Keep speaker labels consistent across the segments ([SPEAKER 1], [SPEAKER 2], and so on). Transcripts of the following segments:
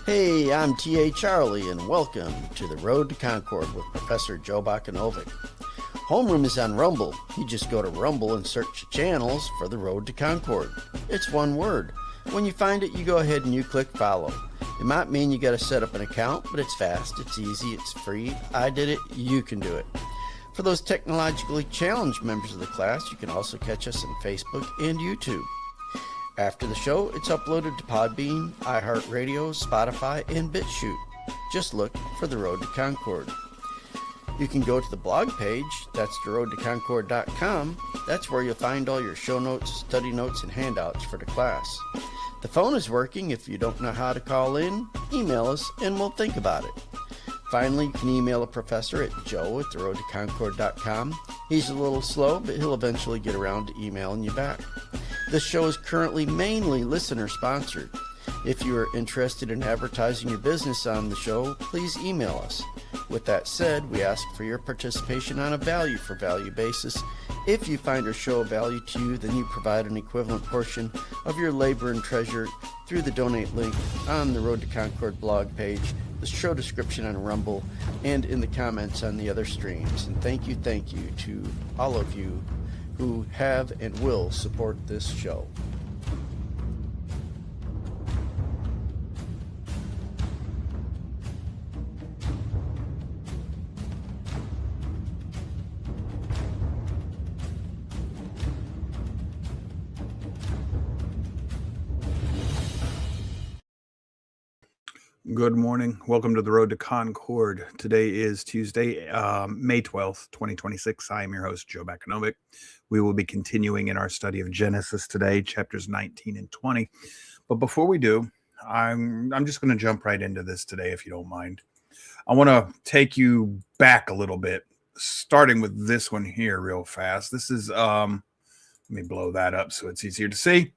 [SPEAKER 1] Hey, I'm T.A. Charlie, and welcome to the Road to Concord with Professor Joe Bakanovic. Homeroom is on Rumble. You just go to Rumble and search the channels for the Road to Concord. It's one word. When you find it, you go ahead and you click follow. It might mean you got to set up an account, but it's fast, it's easy, it's free. I did it, you can do it. For those technologically challenged members of the class, you can also catch us on Facebook and YouTube. After the show, it's uploaded to Podbean, iHeartRadio, Spotify, and BitChute. Just look for The Road to Concord. You can go to the blog page, that's theroadtoconcord.com. That's where you'll find all your show notes, study notes, and handouts for the class. The phone is working. If you don't know how to call in, email us and we'll think about it. Finally, you can email a professor at joe@theroadtoconcord.com. He's a little slow, but he'll eventually get around to emailing you back. This show is currently mainly listener-sponsored. If you are interested in advertising your business on the show, please email us. With that said, we ask for your participation on a value-for-value basis. If you find our show of value to you, then you provide an equivalent portion of your labor and treasure through the donate link on the Road to Concord blog page, the show description on Rumble, and in the comments on the other streams. And thank you to all of you who have and will support this show.
[SPEAKER 2] Good morning. Welcome to the Road to Concord. Today is Tuesday, May 12th, 2026. I am your host, Joe Bakanovic. We will be continuing in our study of Genesis today, chapters 19 and 20. But before we do, I'm just going to jump right into this today, if you don't mind. I want to take you back a little bit, starting with this one here real fast. This is, let me blow that up so it's easier to see.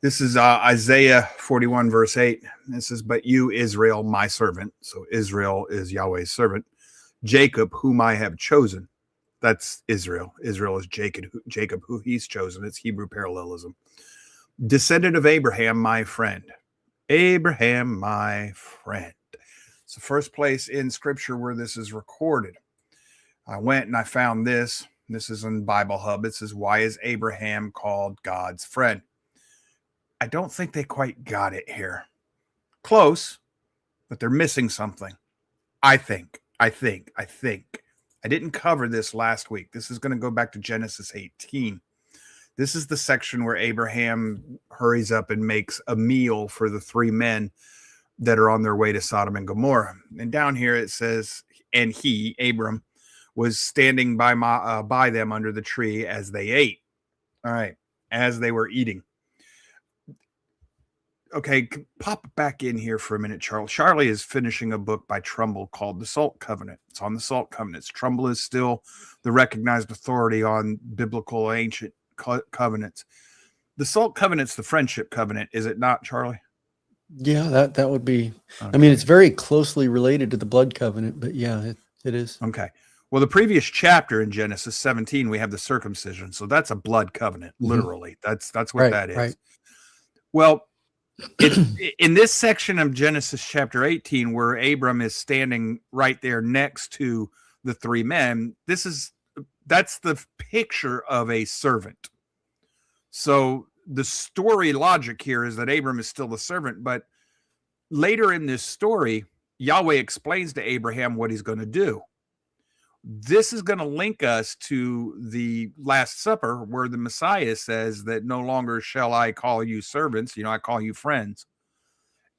[SPEAKER 2] This is Isaiah 41, verse 8. This is, but you, Israel, my servant. So Israel is Yahweh's servant. Jacob, whom I have chosen. That's Israel. Israel is Jacob, who he's chosen. It's Hebrew parallelism. Descendant of Abraham, my friend. Abraham, my friend. It's the first place in Scripture where this is recorded. I went and I found this. This is in Bible Hub. It says, why is Abraham called God's friend? I don't think they quite got it here. Close, but they're missing something. I think. I didn't cover this last week. This is going to go back to Genesis 18. This is the section where Abraham hurries up and makes a meal for the three men that are on their way to Sodom and Gomorrah. And down here it says, and he, Abram, was standing by them under the tree as they ate. All right, as they were eating. Okay, pop back in here for a minute, Charlie. Charlie is finishing a book by Trumbull called The Salt Covenant. It's on the Salt Covenants. Trumbull is still the recognized authority on biblical ancient covenants. The Salt Covenant's the friendship covenant, is it not, Charlie?
[SPEAKER 1] Yeah, that would be.
[SPEAKER 2] Okay.
[SPEAKER 1] I mean, it's very closely related to the blood covenant, but yeah, it is.
[SPEAKER 2] Okay. Well, the previous chapter in Genesis 17, we have the circumcision. So that's a blood covenant, literally. That's what that is. Right. Well, it's in this section of Genesis chapter 18 where Abram is standing right there next to the three men. That's the picture of a servant. So the story logic here is that Abram is still the servant, but later in this story, Yahweh explains to Abraham what he's going to do. This is going to link us to the Last Supper where the Messiah says that no longer shall I call you servants, I call you friends.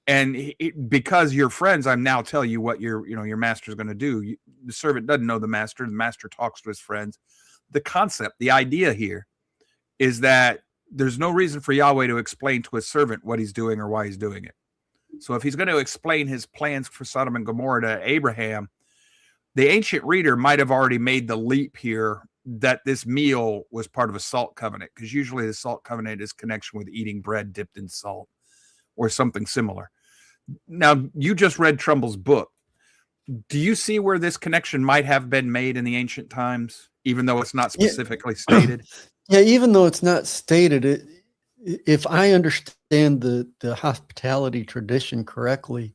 [SPEAKER 2] And because you're friends, I'm now telling you what your master's going to do. The servant doesn't know the master talks to his friends. The concept, the idea here is that there's no reason for Yahweh to explain to a servant what he's doing or why he's doing it. So if he's going to explain his plans for Sodom and Gomorrah to Abraham, the ancient reader might have already made the leap here that this meal was part of a salt covenant, because usually the salt covenant is connection with eating bread dipped in salt or something similar. Now, you just read Trumbull's book. Do you see where this connection might have been made in the ancient times, even though it's not specifically stated?
[SPEAKER 1] Yeah, even though it's not stated, if I understand the hospitality tradition correctly,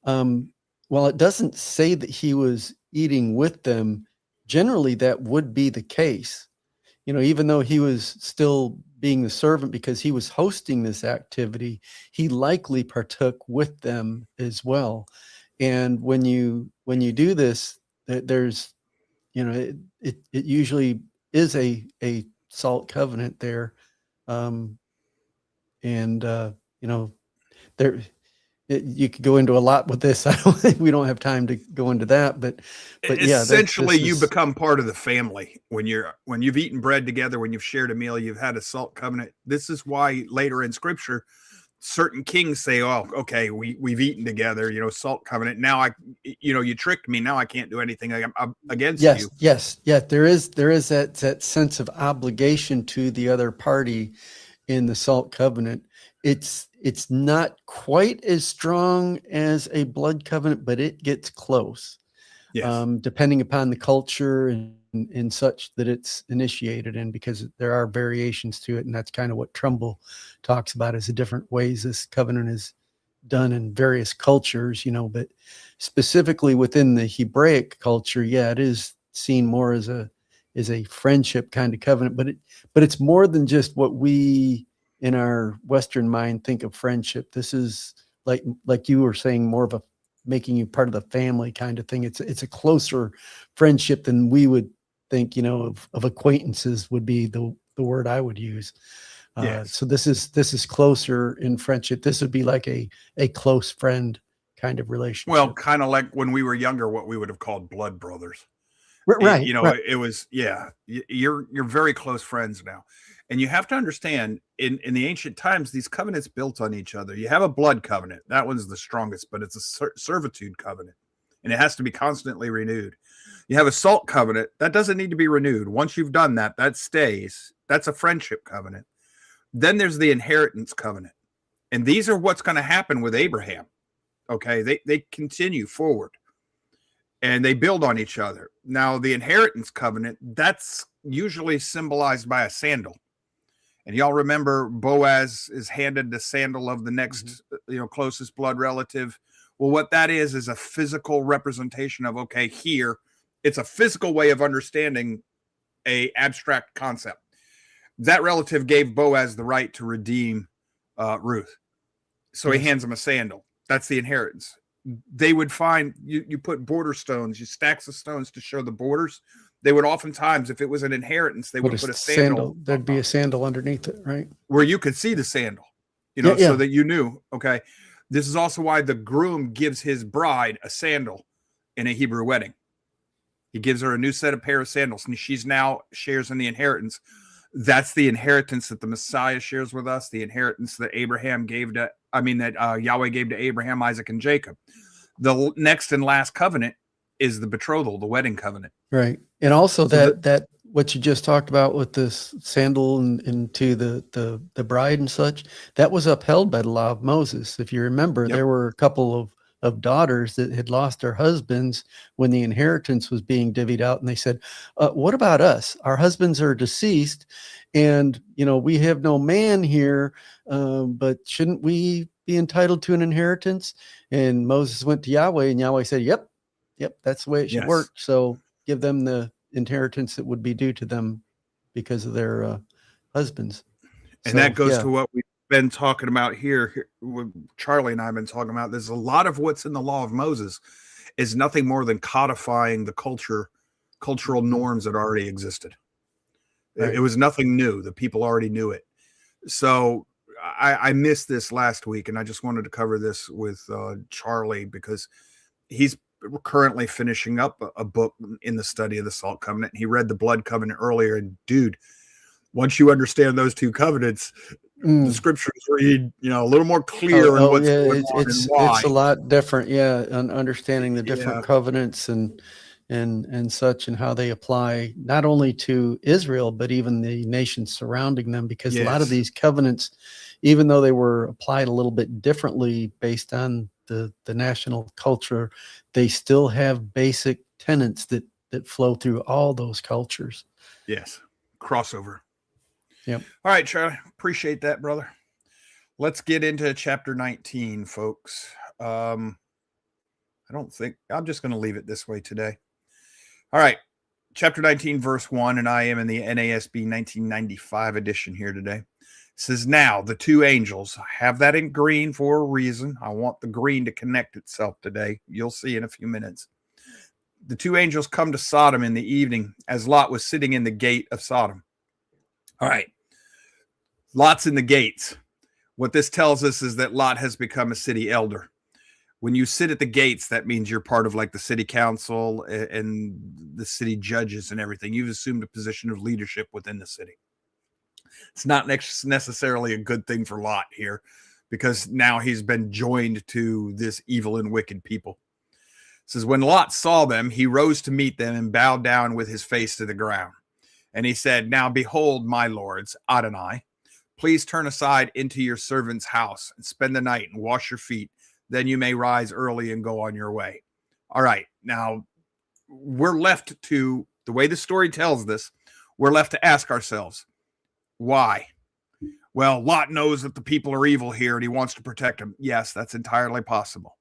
[SPEAKER 1] while it doesn't say that he was eating with them, generally that would be the case. Even though he was still being the servant because he was hosting this activity, he likely partook with them as well. And when you do this, there's it usually is a salt covenant there. Um, and there you could go into a lot with this. We don't have time to go into that, but yeah,
[SPEAKER 2] Essentially,
[SPEAKER 1] this
[SPEAKER 2] you
[SPEAKER 1] is
[SPEAKER 2] become part of the family when you've eaten bread together, when you've shared a meal, you've had a salt covenant. This is why later in Scripture, certain kings say, "Oh, okay, we've eaten together, salt covenant. Now you tricked me. Now I can't do anything against
[SPEAKER 1] yes,
[SPEAKER 2] you."
[SPEAKER 1] yes, yeah. There is that sense of obligation to the other party in the salt covenant. It's not quite as strong as a blood covenant, but it gets close.
[SPEAKER 2] Yes,
[SPEAKER 1] Depending upon the culture and such that it's initiated in, because there are variations to it. And that's kind of what Trumbull talks about, is the different ways this covenant is done in various cultures, but specifically within the Hebraic culture, yeah, it is seen more as a friendship kind of covenant, but it's more than just what we in our Western mind think of friendship. This is like you were saying, more of a making you part of the family kind of thing. It's a closer friendship than we would think, of acquaintances would be the word I would use.
[SPEAKER 2] yes.
[SPEAKER 1] So this is closer in friendship. This would be like a close friend kind of
[SPEAKER 2] Well,
[SPEAKER 1] relationship.
[SPEAKER 2] kind of like when we were younger, what we would have called blood brothers.
[SPEAKER 1] Right, right.
[SPEAKER 2] It was, yeah. You're very close friends now, and you have to understand in the ancient times, these covenants built on each other. You have a blood covenant, that one's the strongest, but it's a servitude covenant, and it has to be constantly renewed. You have a salt covenant that doesn't need to be renewed. Once you've done that, that stays. That's a friendship covenant. Then there's the inheritance covenant, and these are what's going to happen with Abraham. Okay, they continue forward and they build on each other. Now, the inheritance covenant, that's usually symbolized by a sandal. And y'all remember Boaz is handed the sandal of the next, closest blood relative. Well, what that is a physical representation of, okay, here, it's a physical way of understanding a abstract concept. That relative gave Boaz the right to redeem Ruth. So he hands him a sandal. That's the inheritance. They would find you put border stones, you stacks of stones to show the borders. They would oftentimes, if it was an inheritance, they would put a sandal.
[SPEAKER 1] There'd be a sandal underneath it, right?
[SPEAKER 2] Where you could see the sandal,
[SPEAKER 1] Yeah,
[SPEAKER 2] so
[SPEAKER 1] yeah.
[SPEAKER 2] that you knew, okay, this is also why the groom gives his bride a sandal in a Hebrew wedding. He gives her a new set of pair of sandals, and she's now shares in the inheritance. That's the inheritance that the Messiah shares with us, the inheritance that Yahweh gave to Abraham, Isaac, and Jacob. The next and last covenant is the betrothal, the wedding covenant.
[SPEAKER 1] Right. And also
[SPEAKER 2] So
[SPEAKER 1] that what you just talked about with this sandal and to the bride and such, that was upheld by the law of Moses. If you remember,
[SPEAKER 2] yep,
[SPEAKER 1] there were a couple of daughters that had lost their husbands when the inheritance was being divvied out. And they said, what about us? Our husbands are deceased and, we have no man here, but shouldn't we be entitled to an inheritance? And Moses went to Yahweh and Yahweh said, yep, that's the way it should
[SPEAKER 2] yes.
[SPEAKER 1] work. So give them the inheritance that would be due to them because of their husbands.
[SPEAKER 2] And
[SPEAKER 1] So,
[SPEAKER 2] that goes
[SPEAKER 1] yeah.
[SPEAKER 2] to what we've been talking about here. Charlie and I have been talking about. There's a lot of what's in the law of Moses is nothing more than codifying the cultural norms that already existed.
[SPEAKER 1] Right.
[SPEAKER 2] It was nothing new. The people already knew it. So I missed this last week, and I just wanted to cover this with Charlie because he's currently finishing up a book in the study of the Salt Covenant. He read the Blood Covenant earlier, and dude, once you understand those two covenants, the scriptures read, a little more clear in what's
[SPEAKER 1] Yeah,
[SPEAKER 2] going on and
[SPEAKER 1] it's
[SPEAKER 2] why.
[SPEAKER 1] a lot different. Yeah, and understanding the
[SPEAKER 2] Yeah.
[SPEAKER 1] different covenants and such, and how they apply not only to Israel but even the nations surrounding them, because a lot of
[SPEAKER 2] Yes.
[SPEAKER 1] these covenants, even though they were applied a little bit differently based on the national culture, they still have basic tenets that flow through all those cultures.
[SPEAKER 2] Yes. Crossover.
[SPEAKER 1] Yep.
[SPEAKER 2] All right, Charlie. Appreciate that, brother. Let's get into chapter 19, folks. I don't think I'm just going to leave it this way today. All right. Chapter 19, verse 1, and I am in the NASB 1995 edition here today. It says, now the two angels, I have that in green for a reason. I want the green to connect itself today. You'll see in a few minutes. The two angels come to Sodom in the evening as Lot was sitting in the gate of Sodom. All right. Lot's in the gates. What this tells us is that Lot has become a city elder. When you sit at the gates, that means you're part of like the city council and the city judges and everything. You've assumed a position of leadership within the city. It's not necessarily a good thing for Lot here, because now he's been joined to this evil and wicked people. It says, when Lot saw them, he rose to meet them and bowed down with his face to the ground. And he said, now behold, my lords, Adonai, please turn aside into your servant's house and spend the night and wash your feet. Then you may rise early and go on your way. All right. Now, we're left to, the way the story tells this, we're left to ask ourselves, why? Well, Lot knows that the people are evil here and he wants to protect them. Yes, that's entirely possible.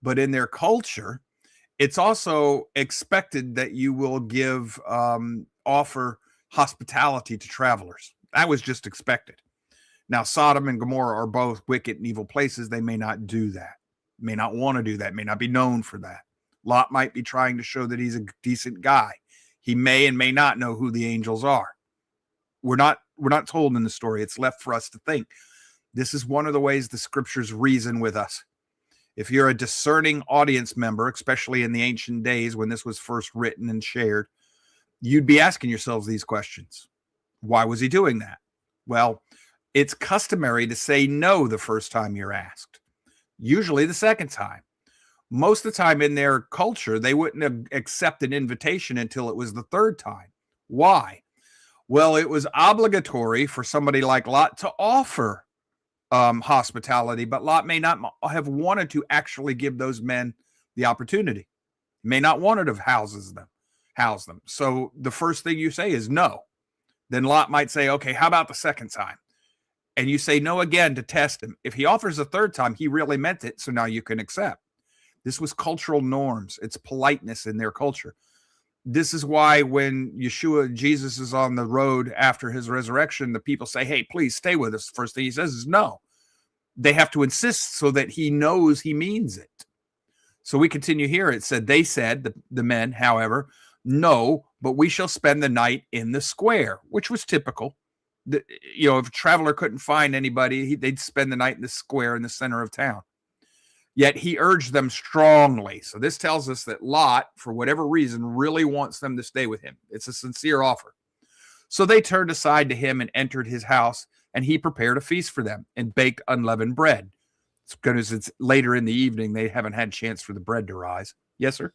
[SPEAKER 2] But in their culture, it's also expected that you will offer hospitality to travelers. That was just expected. Now, Sodom and Gomorrah are both wicked and evil places. They may not do that, may not want to do that, may not be known for that. Lot might be trying to show that he's a decent guy. He may and may not know who the angels are. We're not told in the story. It's left for us to think. This is one of the ways the scriptures reason with us. If you're a discerning audience member, especially in the ancient days when this was first written and shared, you'd be asking yourselves these questions. Why was he doing that? Well, it's customary to say no the first time you're asked, usually the second time. Most of the time in their culture, they wouldn't accept an invitation until it was the third time. Why? Well, it was obligatory for somebody like Lot to offer hospitality, but Lot may not have wanted to actually give those men the opportunity. May not wanted to house them. So the first thing you say is no. Then Lot might say, okay, how about the second time? And you say no again to test him. If he offers a third time, he really meant it, so now you can accept. This was cultural norms. It's politeness in their culture. This is why when Jesus is on the road after his resurrection, the people say, hey, please stay with us. The first thing he says is no. They have to insist so that he knows he means it. So we continue here. It said, they said, the men, however, no, but we shall spend the night in the square, which was typical. If a traveler couldn't find anybody, they'd spend the night in the square in the center of town. Yet he urged them strongly. So this tells us that Lot, for whatever reason, really wants them to stay with him. It's a sincere offer. So they turned aside to him and entered his house, and he prepared a feast for them and baked unleavened bread. It's because it's later in the evening. They haven't had a chance for the bread to rise. Yes, sir?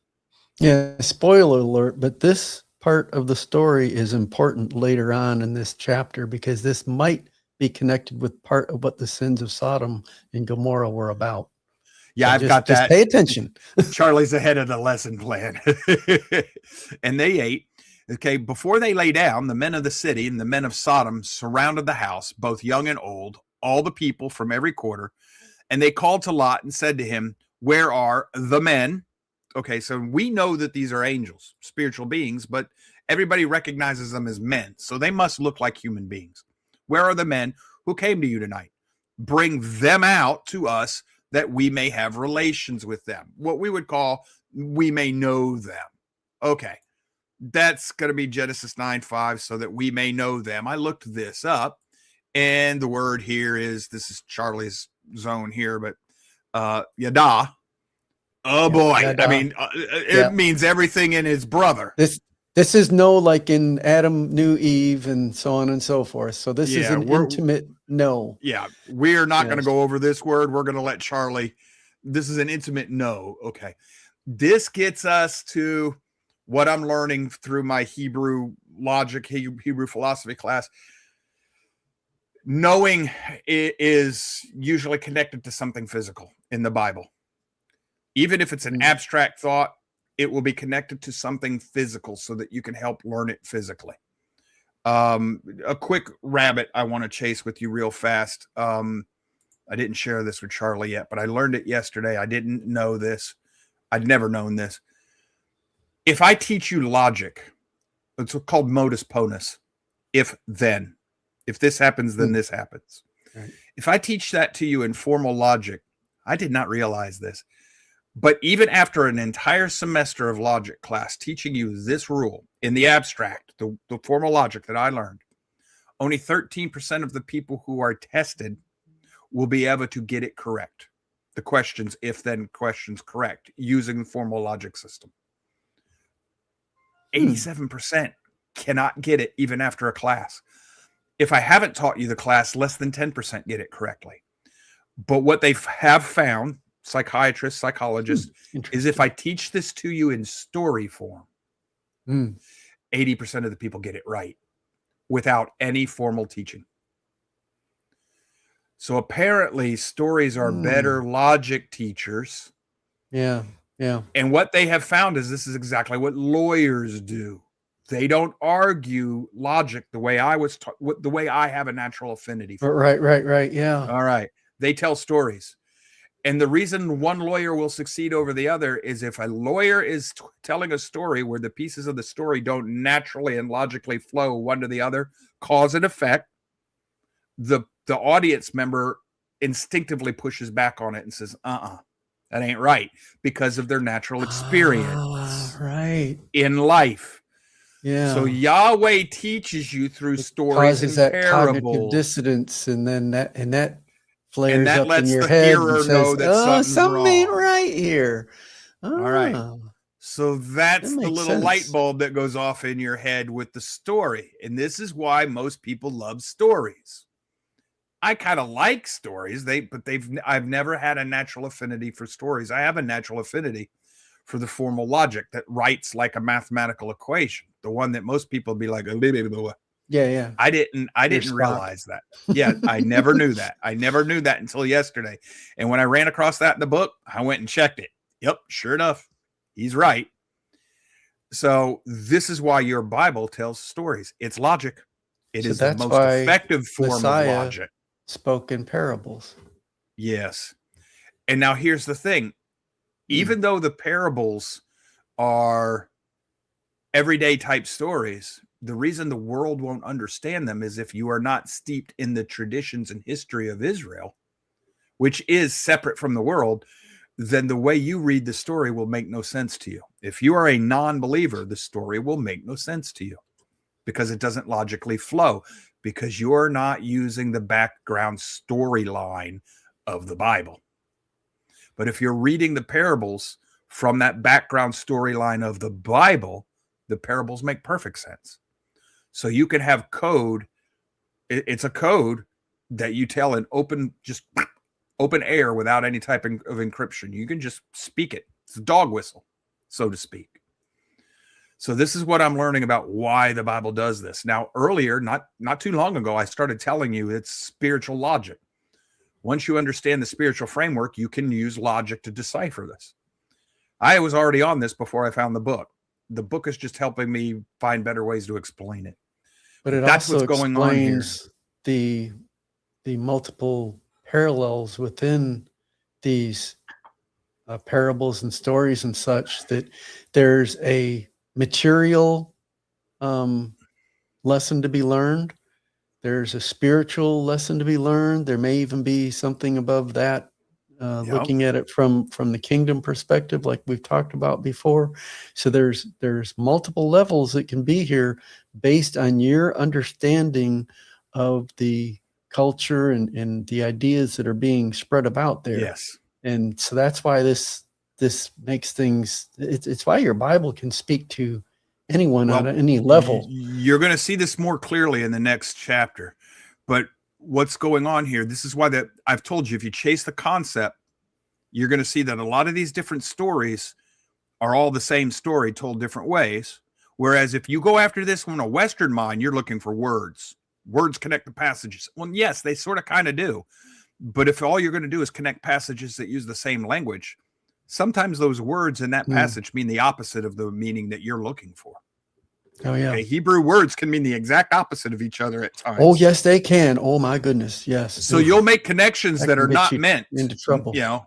[SPEAKER 1] Yeah, spoiler alert, but this part of the story is important later on in this chapter because this might be connected with part of what the sins of Sodom and Gomorrah were about.
[SPEAKER 2] Yeah,
[SPEAKER 1] so
[SPEAKER 2] I've got that.
[SPEAKER 1] Just pay attention.
[SPEAKER 2] Charlie's ahead of the lesson plan. And they ate. Okay, before they lay down, the men of the city and the men of Sodom surrounded the house, both young and old, all the people from every quarter. And they called to Lot and said to him, where are the men? Okay, so we know that these are angels, spiritual beings, but everybody recognizes them as men. So they must look like human beings. Where are the men who came to you tonight? Bring them out to us that we may have relations with them. What we would call, we may know them. Okay, that's going to be Genesis 9:5, so that we may know them. I looked this up, and the word here is, this is Charlie's zone here, but yada. Oh boy. Yada. I mean, it means everything in his brother.
[SPEAKER 1] This is no, like in Adam knew Eve and so on and so forth. So this is an intimate no.
[SPEAKER 2] Yeah. We're not going to go over this word. We're going to let Charlie. This is an intimate no. Okay. This gets us to what I'm learning through my Hebrew logic, Hebrew philosophy class. Knowing is usually connected to something physical in the Bible. Even if it's an abstract thought, it will be connected to something physical so that you can help learn it physically. A quick rabbit I want to chase with you real fast. I didn't share this with Charlie yet, but I learned it yesterday. I didn't know this. I'd never known this. If I teach you logic, it's called modus ponens. If then, if this happens, then this happens.
[SPEAKER 1] Right.
[SPEAKER 2] If I teach that to you in formal logic, I did not realize this, but even after an entire semester of logic class teaching you this rule in the abstract, the formal logic that I learned, only 13% of the people who are tested will be able to get it correct. The questions, if then questions correct, using the formal logic system. 87% cannot get it even after a class. If I haven't taught you the class, less than 10% get it correctly. But what they have found, psychiatrists, psychologists, is if I teach this to you in story form, 80% of the people get it right without any formal teaching. So apparently stories are better logic teachers.
[SPEAKER 1] Yeah. Yeah.
[SPEAKER 2] And what they have found is this is exactly what lawyers do. They don't argue logic the way I was the way I have a natural affinity for.
[SPEAKER 1] Right. Yeah.
[SPEAKER 2] All right. They tell stories. And the reason one lawyer will succeed over the other is if a lawyer is telling a story where the pieces of the story don't naturally and logically flow one to the other, cause and effect, the audience member instinctively pushes back on it and says, that ain't right, because of their natural experience in life.
[SPEAKER 1] Yeah.
[SPEAKER 2] So Yahweh teaches you through stories and
[SPEAKER 1] that
[SPEAKER 2] parables.
[SPEAKER 1] Cognitive dissonance, and then that flares
[SPEAKER 2] and that
[SPEAKER 1] up
[SPEAKER 2] lets
[SPEAKER 1] in your
[SPEAKER 2] the
[SPEAKER 1] head
[SPEAKER 2] hearer
[SPEAKER 1] and says,
[SPEAKER 2] know that
[SPEAKER 1] something ain't right here.
[SPEAKER 2] All right. So that's the little light bulb that goes off in your head with the story. And this is why most people love stories. I kind of like stories, I've never had a natural affinity for stories. I have a natural affinity for the formal logic that writes like a mathematical equation, the one that most people be like,
[SPEAKER 1] yeah.
[SPEAKER 2] I didn't realize that. Yeah, I never knew that. I never knew that until yesterday. And when I ran across that in the book, I went and checked it. Yep, sure enough, he's right. So this is why your Bible tells stories. It's logic. It is the most effective form of logic.
[SPEAKER 1] Spoke in parables.
[SPEAKER 2] Yes. And now here's the thing. Even though the parables are everyday type stories, the reason the world won't understand them is if you are not steeped in the traditions and history of Israel, which is separate from the world, then the way you read the story will make no sense to you. If you are a non-believer, the story will make no sense to you because it doesn't logically flow, because you're not using the background storyline of the Bible. But if you're reading the parables from that background storyline of the Bible, the parables make perfect sense. So you can have code. It's a code that you tell in open air without any type of encryption. You can just speak it. It's a dog whistle, so to speak. So this is what I'm learning about why the Bible does this. Now, earlier, not too long ago, I started telling you it's spiritual logic. Once you understand the spiritual framework, you can use logic to decipher this. I was already on this before I found the book. The book is just helping me find better ways to explain it.
[SPEAKER 1] But that's what's going on here. The multiple parallels within these parables and stories and such, that there's a material lesson to be learned. There's a spiritual lesson to be learned. There may even be something above that, looking at it from the kingdom perspective, like we've talked about before. So there's multiple levels that can be here based on your understanding of the culture and the ideas that are being spread about there.
[SPEAKER 2] Yes.
[SPEAKER 1] And so that's why this makes things, it's why your Bible can speak to anyone at any level.
[SPEAKER 2] You're going to see this more clearly in the next chapter. But what's going on here, this is why that I've told you, if you chase the concept, you're going to see that a lot of these different stories are all the same story told different ways. Whereas if you go after this from a Western mind, you're looking for words. Words connect the passages. Well, yes, they sort of kind of do. But if all you're going to do is connect passages that use the same language, sometimes those words in that passage mean the opposite of the meaning that you're looking for.
[SPEAKER 1] Oh, yeah.
[SPEAKER 2] Okay, Hebrew words can mean the exact opposite of each other at times.
[SPEAKER 1] Oh, yes, they can. Oh, my goodness. Yes.
[SPEAKER 2] So you'll make connections that
[SPEAKER 1] can
[SPEAKER 2] are
[SPEAKER 1] get
[SPEAKER 2] not
[SPEAKER 1] you
[SPEAKER 2] meant,
[SPEAKER 1] into trouble. Yeah.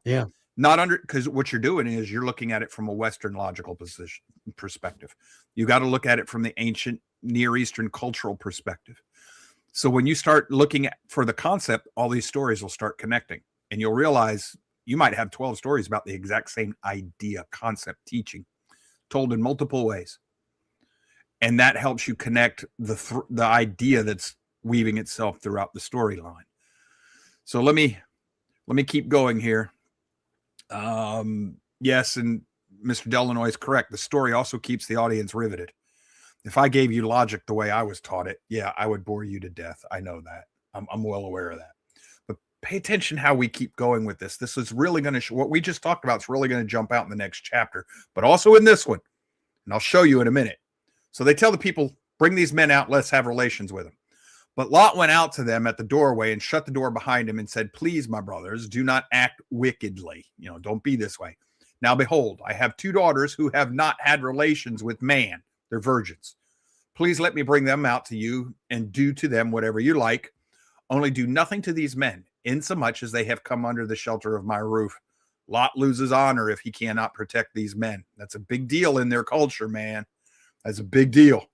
[SPEAKER 2] not under, because what you're doing is you're looking at it from a Western logical perspective. You got to look at it from the ancient Near Eastern cultural perspective. So when you start looking for the concept, all these stories will start connecting, and you'll realize you might have 12 stories about the exact same idea, concept, teaching, told in multiple ways. And that helps you connect the idea that's weaving itself throughout the storyline. So let me keep going here. Yes, and Mr. Delanoy is correct. The story also keeps the audience riveted. If I gave you logic the way I was taught it, yeah, I would bore you to death. I know that. I'm well aware of that. But pay attention how we keep going with this. This is really going to what we just talked about is really going to jump out in the next chapter, but also in this one. And I'll show you in a minute. So they tell the people, bring these men out, let's have relations with them. But Lot went out to them at the doorway and shut the door behind him and said, please, my brothers, do not act wickedly. Don't be this way. Now, behold, I have 2 daughters who have not had relations with man. They're virgins. Please let me bring them out to you and do to them whatever you like. Only do nothing to these men, insomuch as they have come under the shelter of my roof. Lot loses honor if he cannot protect these men. That's a big deal in their culture, man. That's a big deal.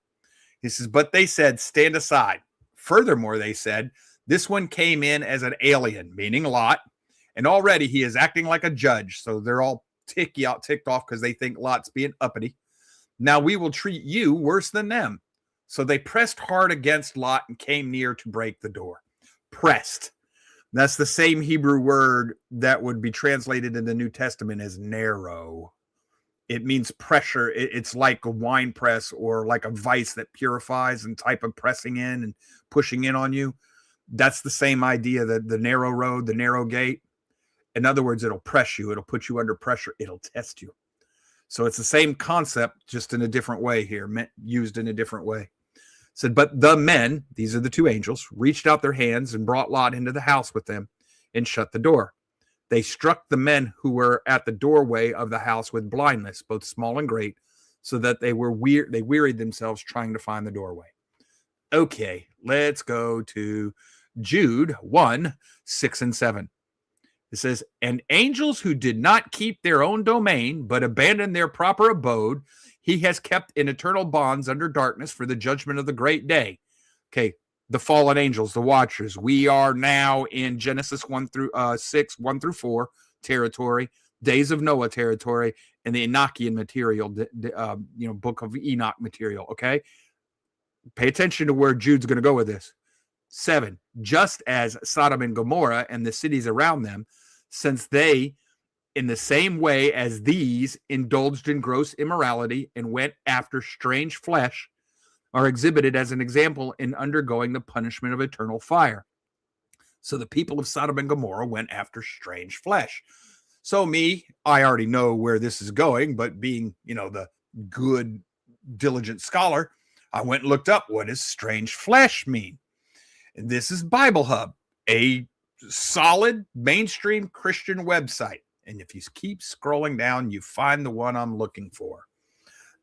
[SPEAKER 2] He says, but they said, stand aside. Furthermore, they said, this one came in as an alien, meaning Lot, and already he is acting like a judge. So they're all ticked off because they think Lot's being uppity. Now we will treat you worse than them. So they pressed hard against Lot and came near to break the door. Pressed. That's the same Hebrew word that would be translated in the New Testament as narrow. It means pressure. It's like a wine press or like a vice that purifies and type of pressing in and pushing in on you. That's the same idea, that the narrow road, the narrow gate. In other words, it'll press you. It'll put you under pressure. It'll test you. So it's the same concept, just in a different way here, used in a different way. Said, but the men, these are the 2 angels, reached out their hands and brought Lot into the house with them and shut the door. They struck the men who were at the doorway of the house with blindness, both small and great, so that they wearied themselves trying to find the doorway. Okay, let's go to Jude 1, 6 and 7. It says, and angels who did not keep their own domain, but abandoned their proper abode, he has kept in eternal bonds under darkness for the judgment of the great day. Okay, the fallen angels, the watchers. We are now in Genesis 1 through 6, 1 through 4 territory, days of Noah territory, and the Enochian material, book of Enoch material. Okay, pay attention to where Jude's going to go with this. 7, just as Sodom and Gomorrah and the cities around them, since they, in the same way as these, indulged in gross immorality and went after strange flesh, are exhibited as an example in undergoing the punishment of eternal fire. So the people of Sodom and Gomorrah went after strange flesh. So I already know where this is going, but being, the good, diligent scholar, I went and looked up, what does strange flesh mean? And this is Bible Hub, a solid mainstream Christian website. And if you keep scrolling down, you find the one I'm looking for.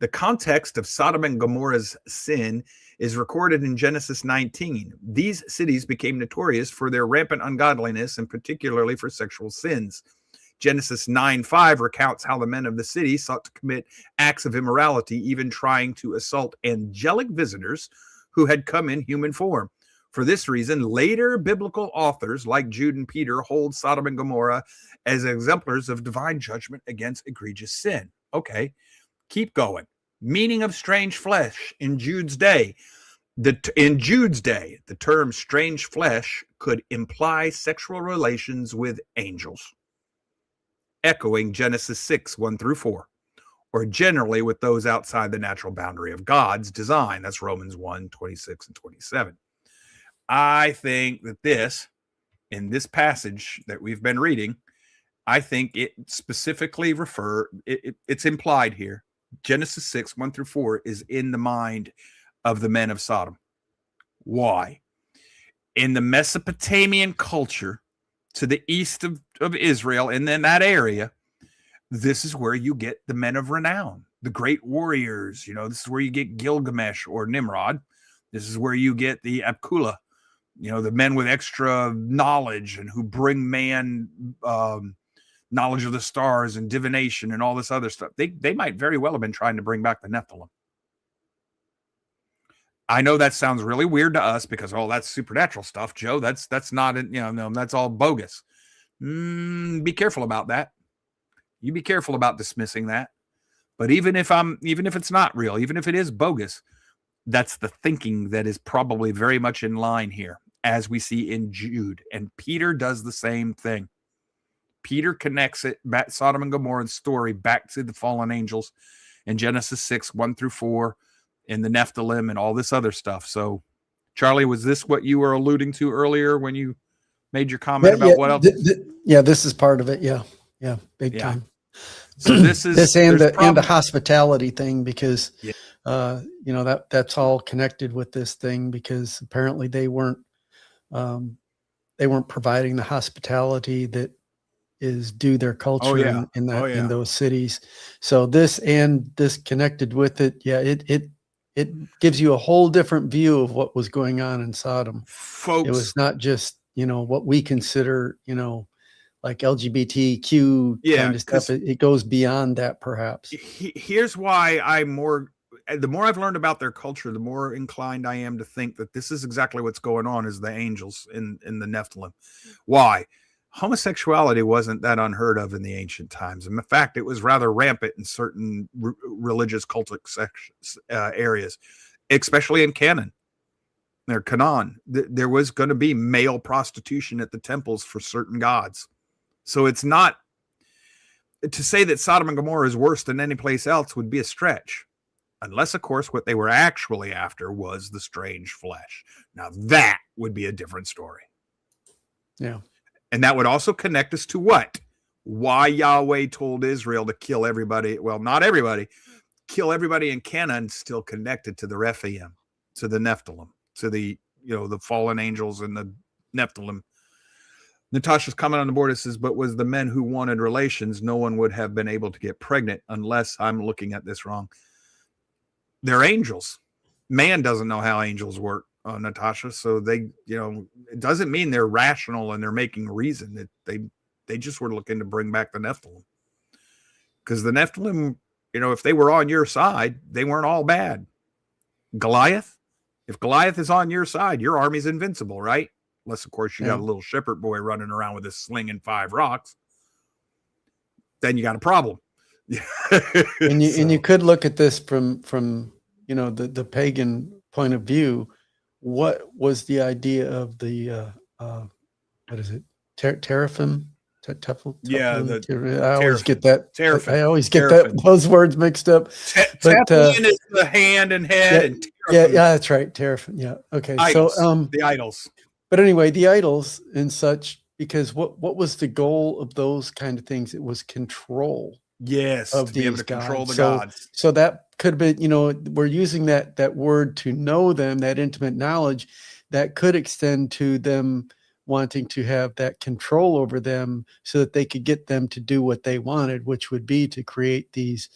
[SPEAKER 2] The context of Sodom and Gomorrah's sin is recorded in Genesis 19. These cities became notorious for their rampant ungodliness and particularly for sexual sins. Genesis 9:5 recounts how the men of the city sought to commit acts of immorality, even trying to assault angelic visitors who had come in human form. For this reason, later biblical authors like Jude and Peter hold Sodom and Gomorrah as exemplars of divine judgment against egregious sin. Okay, keep going. Meaning of strange flesh in Jude's day. In Jude's day, the term strange flesh could imply sexual relations with angels, echoing Genesis 6, 1 through 4, or generally with those outside the natural boundary of God's design. That's Romans 1, 26 and 27. I think that in this passage that we've been reading, I think it specifically it's implied here. Genesis 6, 1 through 4 is in the mind of the men of Sodom. Why? In the Mesopotamian culture to the east of Israel, and then that area, this is where you get the men of renown. the great warriors. This is where you get Gilgamesh or Nimrod. This is where you get the Apkula, the men with extra knowledge and who bring man knowledge of the stars and divination and all this other stuff. They might very well have been trying to bring back the Nephilim. I know that sounds really weird to us because, that's supernatural stuff, Joe. That's not, no, that's all bogus. Be careful about that. You be careful about dismissing that. But even if it's not real, even if it is bogus, that's the thinking that is probably very much in line here, as we see in Jude. And Peter does the same thing. Peter connects it back, Sodom and Gomorrah's story, back to the fallen angels in Genesis 6, 1-4, and the Nephilim and all this other stuff. So, Charlie, was this what you were alluding to earlier when you made your comment about what else?
[SPEAKER 1] This is part of it. Yeah, big time.
[SPEAKER 2] So this is
[SPEAKER 1] this and the hospitality thing, because that's all connected with this thing, because apparently they weren't providing the hospitality that is due their culture in those cities. So this connected with it. Yeah, it gives you a whole different view of what was going on in Sodom.
[SPEAKER 2] Folks,
[SPEAKER 1] it was not just, what we consider, like LGBTQ kind of stuff. It goes beyond that, perhaps.
[SPEAKER 2] Here's why the more I've learned about their culture, the more inclined I am to think that this is exactly what's going on, is the angels in the Nephilim. Why? Homosexuality wasn't that unheard of in the ancient times. In fact, it was rather rampant in certain religious cultic areas, especially in Canaan. There was going to be male prostitution at the temples for certain gods. So it's not to say that Sodom and Gomorrah is worse than any place else would be a stretch, unless, of course, what they were actually after was the strange flesh. Now that would be a different story.
[SPEAKER 1] Yeah.
[SPEAKER 2] And that would also connect us to what? Why Yahweh told Israel to kill everybody. Well, not everybody. Kill everybody in Canaan still connected to the Rephaim, to the Nephilim, to the, the fallen angels and the Nephilim. Natasha's comment on the board, it says, but was the men who wanted relations, no one would have been able to get pregnant unless I'm looking at this wrong. They're angels. Man doesn't know how angels work, Natasha. So they, it doesn't mean they're rational and they're making reason. That they just were looking to bring back the Nephilim. Because the Nephilim, if they were on your side, they weren't all bad. Goliath, if Goliath is on your side, your army's invincible, right? Unless, of course, you got a little shepherd boy running around with his sling and 5 rocks. Then you got a problem.
[SPEAKER 1] And you could look at this from the pagan point of view. What was the idea of the what is it? Teraphim?
[SPEAKER 2] Yeah,
[SPEAKER 1] I always get that.
[SPEAKER 2] Teraphim.
[SPEAKER 1] I always get those words mixed up.
[SPEAKER 2] Teflon is the hand and head.
[SPEAKER 1] Yeah, that's right. Teraphim. Yeah. Okay.
[SPEAKER 2] Idols,
[SPEAKER 1] so
[SPEAKER 2] the idols.
[SPEAKER 1] But anyway, the idols and such, because what was the goal of those kind of things? It was control.
[SPEAKER 2] Yes,
[SPEAKER 1] of
[SPEAKER 2] to be able to
[SPEAKER 1] gods.
[SPEAKER 2] control the gods.
[SPEAKER 1] So that could have been, we're using that word to know them, that intimate knowledge, that could extend to them wanting to have that control over them so that they could get them to do what they wanted, which would be to create these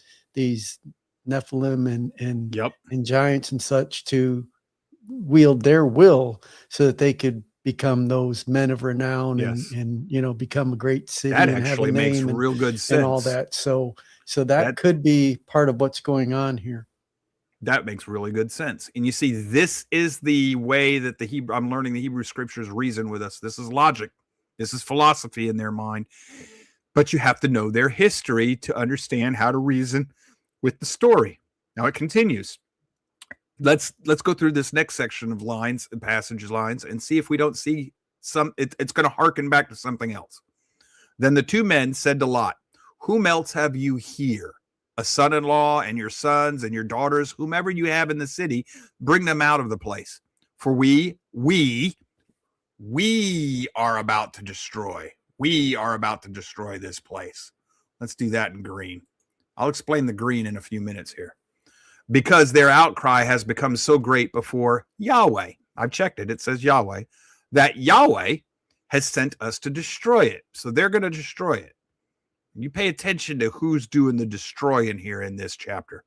[SPEAKER 1] Nephilim and giants and such to wield their will so that they could become those men of renown and become a great city.
[SPEAKER 2] That
[SPEAKER 1] and
[SPEAKER 2] actually
[SPEAKER 1] have a name
[SPEAKER 2] makes real good sense.
[SPEAKER 1] And all that. So that could be part of what's going on here.
[SPEAKER 2] That makes really good sense. And you see, this is the way that I'm learning the Hebrew scriptures reason with us. This is logic. This is philosophy in their mind. But you have to know their history to understand how to reason with the story. Now it continues. Let's go through this next section of lines and passage lines and see if we don't see it's going to harken back to something else. Then the 2 men said to Lot, whom else have you here? A son-in-law and your sons and your daughters, whomever you have in the city, bring them out of the place. For we are about to destroy. We are about to destroy this place. Let's do that in green. I'll explain the green in a few minutes here. Because their outcry has become so great before Yahweh. I've checked it. It says Yahweh. That Yahweh has sent us to destroy it. So they're going to destroy it. You pay attention to who's doing the destroying here in this chapter.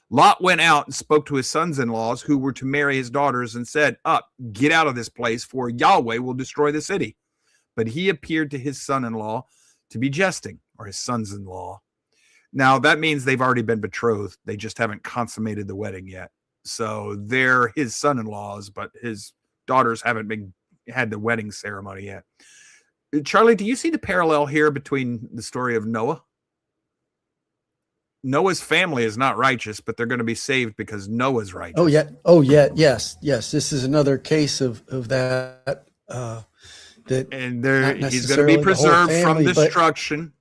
[SPEAKER 2] Lot went out and spoke to his sons-in-laws who were to marry his daughters and said, "Up, get out of this place, for Yahweh will destroy the city." But he appeared to his son-in-law to be jesting, or his sons-in-law. Now, that means they've already been betrothed. They just haven't consummated the wedding yet. So they're his son-in-laws, but his daughters haven't had the wedding ceremony yet. Charlie, do you see the parallel here between the story of Noah? Noah's family is not righteous, but they're going to be saved because Noah's righteous.
[SPEAKER 1] Oh, yeah. Oh, yeah. Yes. Yes. This is another case of that.
[SPEAKER 2] And he's going to be preserved from destruction.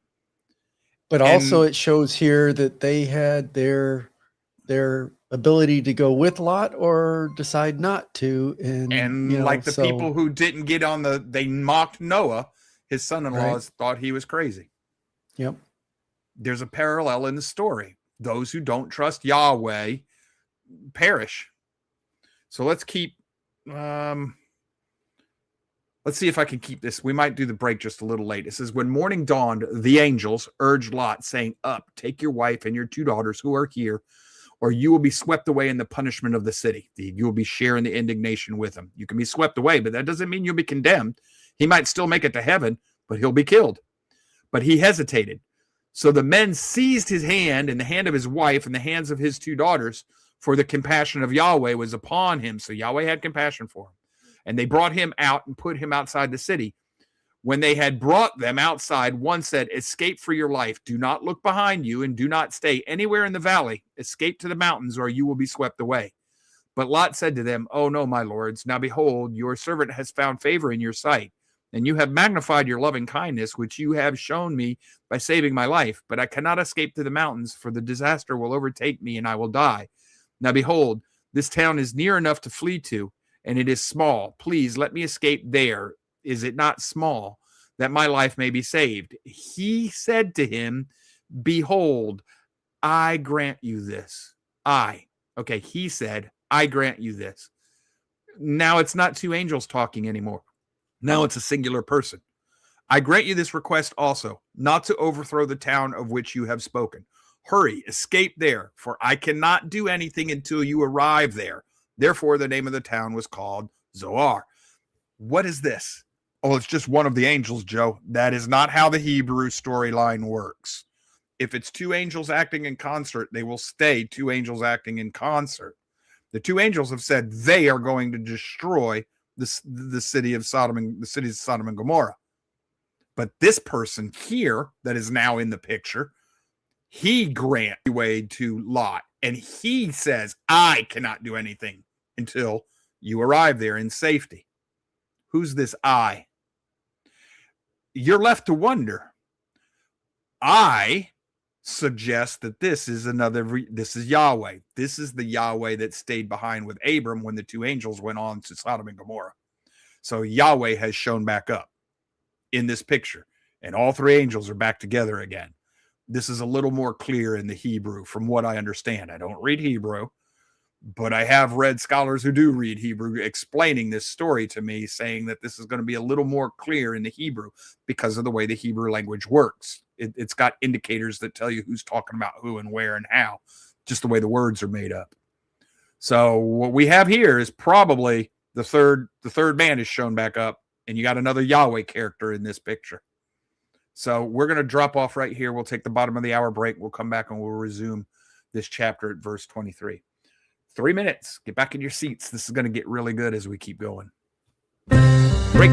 [SPEAKER 1] But also it shows here that they had their ability to go with Lot or decide not to. And
[SPEAKER 2] the people who didn't get on they mocked Noah, his son-in-laws thought he was crazy.
[SPEAKER 1] Yep.
[SPEAKER 2] There's a parallel in the story. Those who don't trust Yahweh perish. So let's keep, let's see if I can keep this. We might do the break just a little late. It says, when morning dawned, the angels urged Lot, saying, "Up, take your wife and your 2 daughters who are here, or you will be swept away in the punishment of the city." You will be sharing the indignation with them. You can be swept away, but that doesn't mean you'll be condemned. He might still make it to heaven, but he'll be killed. But he hesitated. So the men seized his hand and the hand of his wife and the hands of his 2 daughters, for the compassion of Yahweh was upon him. So Yahweh had compassion for him. And they brought him out and put him outside the city. When they had brought them outside, one said, "Escape for your life. Do not look behind you and do not stay anywhere in the valley. Escape to the mountains, or you will be swept away." But Lot said to them, "Oh no, my lords. Now behold, your servant has found favor in your sight, and you have magnified your loving kindness, which you have shown me by saving my life. But I cannot escape to the mountains, for the disaster will overtake me, and I will die. Now behold, this town is near enough to flee to, and it is small. Please let me escape there. Is it not small, that my life may be saved?" He said to him, "Behold, I grant you this." He said, "I grant you this." Now it's not 2 angels talking anymore. Now it's a singular person. "I grant you this request also, not to overthrow the town of which you have spoken. Hurry, escape there, for I cannot do anything until you arrive there." Therefore, the name of the town was called Zoar. What is this? Oh, it's just one of the angels, Joe. That is not how the Hebrew storyline works. If it's 2 angels acting in concert, they will stay 2 angels acting in concert. The 2 angels have said they are going to destroy the city of Sodom and the cities of Sodom and Gomorrah. But this person here that is now in the picture, he grants way to Lot, and he says, "I cannot do anything until you arrive there in safety." Who's this I? You're left to wonder. I suggest that this is Yahweh. This is the Yahweh that stayed behind with Abram when the 2 angels went on to Sodom and Gomorrah. So Yahweh has shown back up in this picture, and all 3 angels are back together again. This is a little more clear in the Hebrew from what I understand. I don't read Hebrew, but I have read scholars who do read Hebrew explaining this story to me, saying that this is going to be a little more clear in the Hebrew because of the way the Hebrew language works. It's got indicators that tell you who's talking about who and where and how, just the way the words are made up. So what we have here is probably the third man is shown back up, and you got another Yahweh character in this picture. So we're going to drop off right here. We'll take the bottom of the hour break. We'll come back and we'll resume this chapter at verse 23. 3 minutes. Get back in your seats. This is going to get really good as we keep going. Break.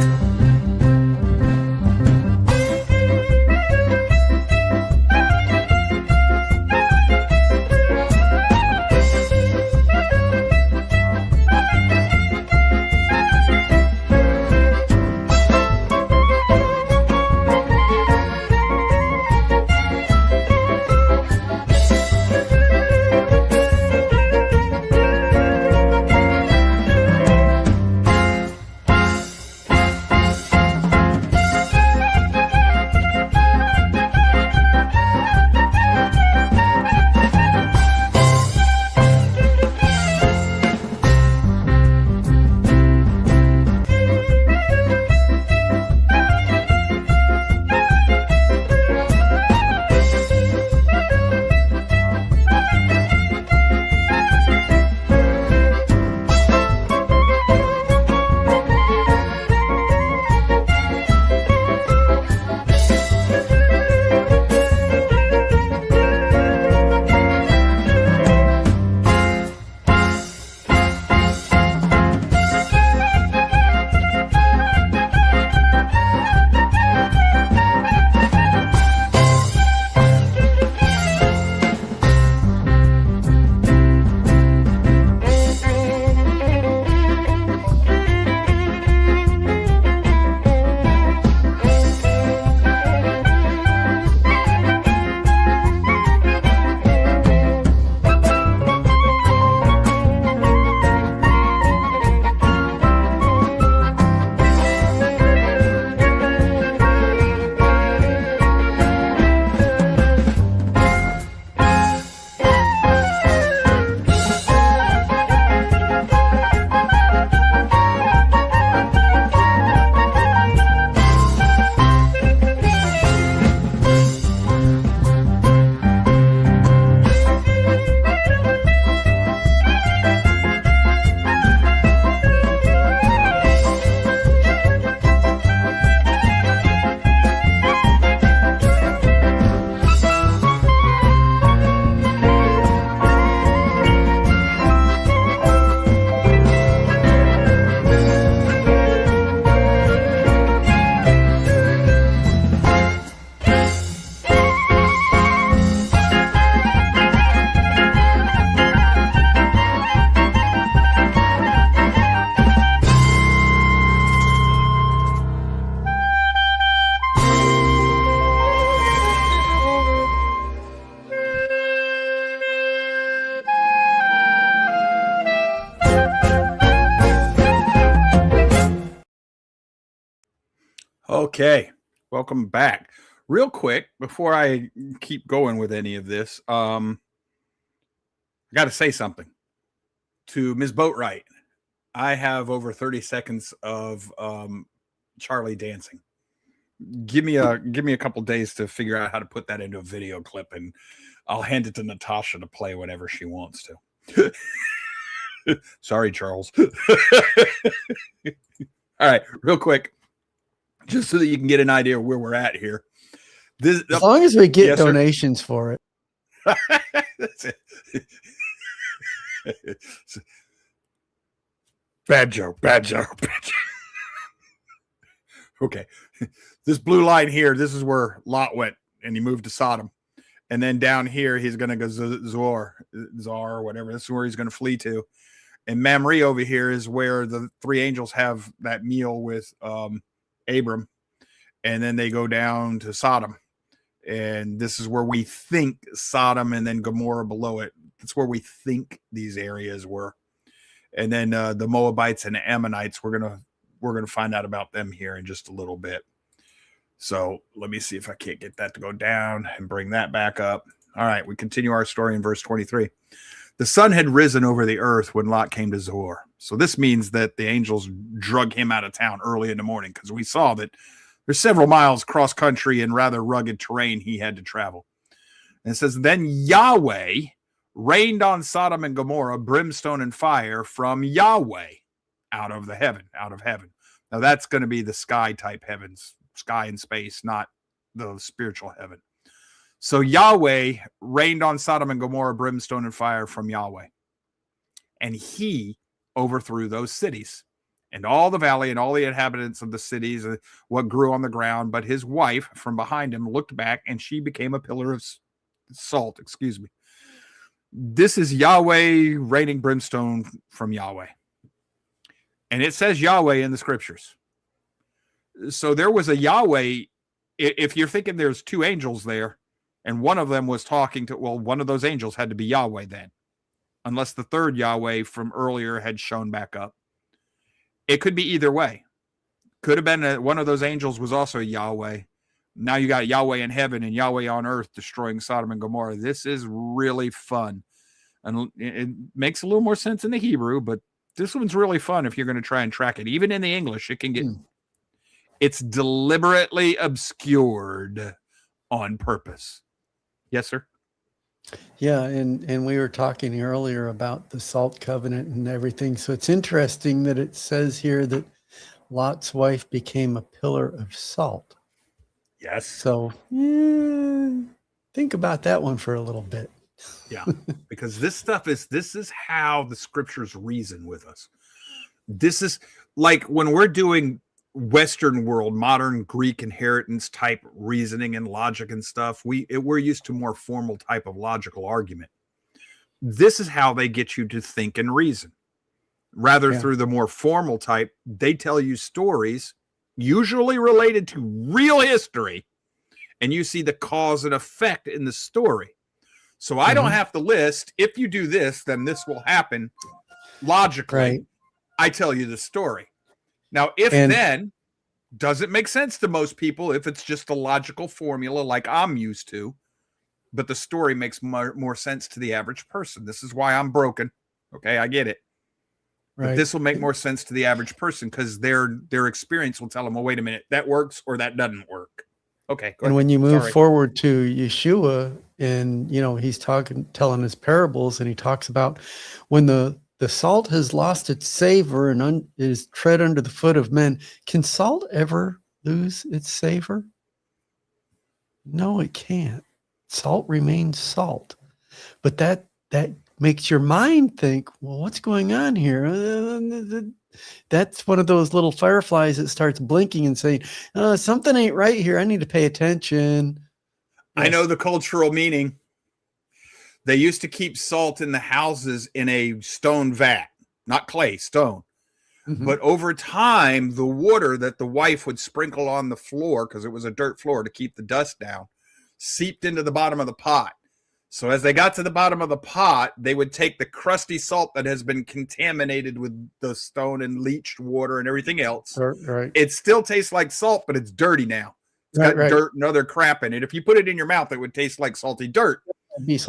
[SPEAKER 2] Okay, welcome back. Real quick, before I keep going with any of this, I got to say something to Ms. Boatwright. I have over 30 seconds of Charlie dancing. Give me a couple days to figure out how to put that into a video clip, and I'll hand it to Natasha to play whenever she wants to. Sorry, Charles. All right, real quick, just so that you can get an idea of where we're at here.
[SPEAKER 1] As long as we get
[SPEAKER 2] yes,
[SPEAKER 1] donations for it.
[SPEAKER 2] That's it. Bad joke. Okay. This blue line here, this is where Lot went, and he moved to Sodom. And then down here, he's going to go Zor, or whatever. This is where he's going to flee to. And Mamre over here is where the three angels have that meal with Abram. And then they go down to Sodom. And this is where we think Sodom and then Gomorrah below it. That's where we think these areas were. And then the Moabites and the Ammonites, we're gonna find out about them here in just a little bit. So let me see if I can't get that to go down and bring that back up. All right, we continue our story in verse 23. The sun had risen over the earth when Lot came to Zoar. So this means that the angels drug him out of town early in the morning, because we saw that there's several miles cross country and rather rugged terrain he had to travel. And it says, then Yahweh rained on Sodom and Gomorrah brimstone and fire from Yahweh out of heaven. Now that's going to be the sky type heavens, sky and space, not the spiritual heaven. So Yahweh rained on Sodom and Gomorrah brimstone and fire from Yahweh. And he overthrew those cities and all the valley and all the inhabitants of the cities, what grew on the ground. But his wife from behind him looked back, and she became a pillar of salt. This is Yahweh raining brimstone from Yahweh. And it says Yahweh in the scriptures. So there was a Yahweh. If you're thinking there's two angels there, and one of them was talking to, well, one of those angels had to be Yahweh then, unless the third Yahweh from earlier had shown back up. It could be either way. Could have been one of those angels was also Yahweh. Now you got Yahweh in heaven and Yahweh on earth destroying Sodom and Gomorrah. This is really fun. And it makes a little more sense in the Hebrew, but this one's really fun if you're going to try and track it. Even in the English, it can get... It's deliberately obscured on purpose. Yes, sir?
[SPEAKER 1] Yeah, and we were talking earlier about the salt covenant and everything. So it's interesting that it says here that Lot's wife became a pillar of salt.
[SPEAKER 2] Yes.
[SPEAKER 1] So think about that one for a little bit.
[SPEAKER 2] Yeah, because this is how the scriptures reason with us. This is like when we're doing Western world, modern Greek inheritance type reasoning and logic and stuff, we're used to more formal type of logical argument. This is how they get you to think and reason. Rather through the more formal type, they tell you stories usually related to real history, and you see the cause and effect in the story. So I don't have to list, if you do this, then this will happen logically.
[SPEAKER 1] Right.
[SPEAKER 2] I tell you the story. Now, then, does it make sense to most people if it's just a logical formula like I'm used to, but the story makes more sense to the average person? This is why I'm broken. Okay, I get it. Right. But this will make more sense to the average person because their experience will tell them, well, wait a minute, that works or that doesn't work. Okay.
[SPEAKER 1] And when you move forward to Yeshua, and he's telling his parables, and he talks about when the salt has lost its savor and is tread under the foot of men. Can salt ever lose its savor? No, it can't. Salt remains salt. But that makes your mind think, well, what's going on here? That's one of those little fireflies that starts blinking and saying, something ain't right here. I need to pay attention.
[SPEAKER 2] Yes. I know the cultural meaning. They used to keep salt in the houses in a stone vat, not clay, stone. But over time, the water that the wife would sprinkle on the floor, because it was a dirt floor to keep the dust down, seeped into the bottom of the pot. So as they got to the bottom of the pot, they would take the crusty salt that has been contaminated with the stone and leached water and everything else.
[SPEAKER 1] Right.
[SPEAKER 2] It still tastes like salt, but it's dirty now. It's got dirt and other crap in it. If you put it in your mouth, it would taste like salty dirt.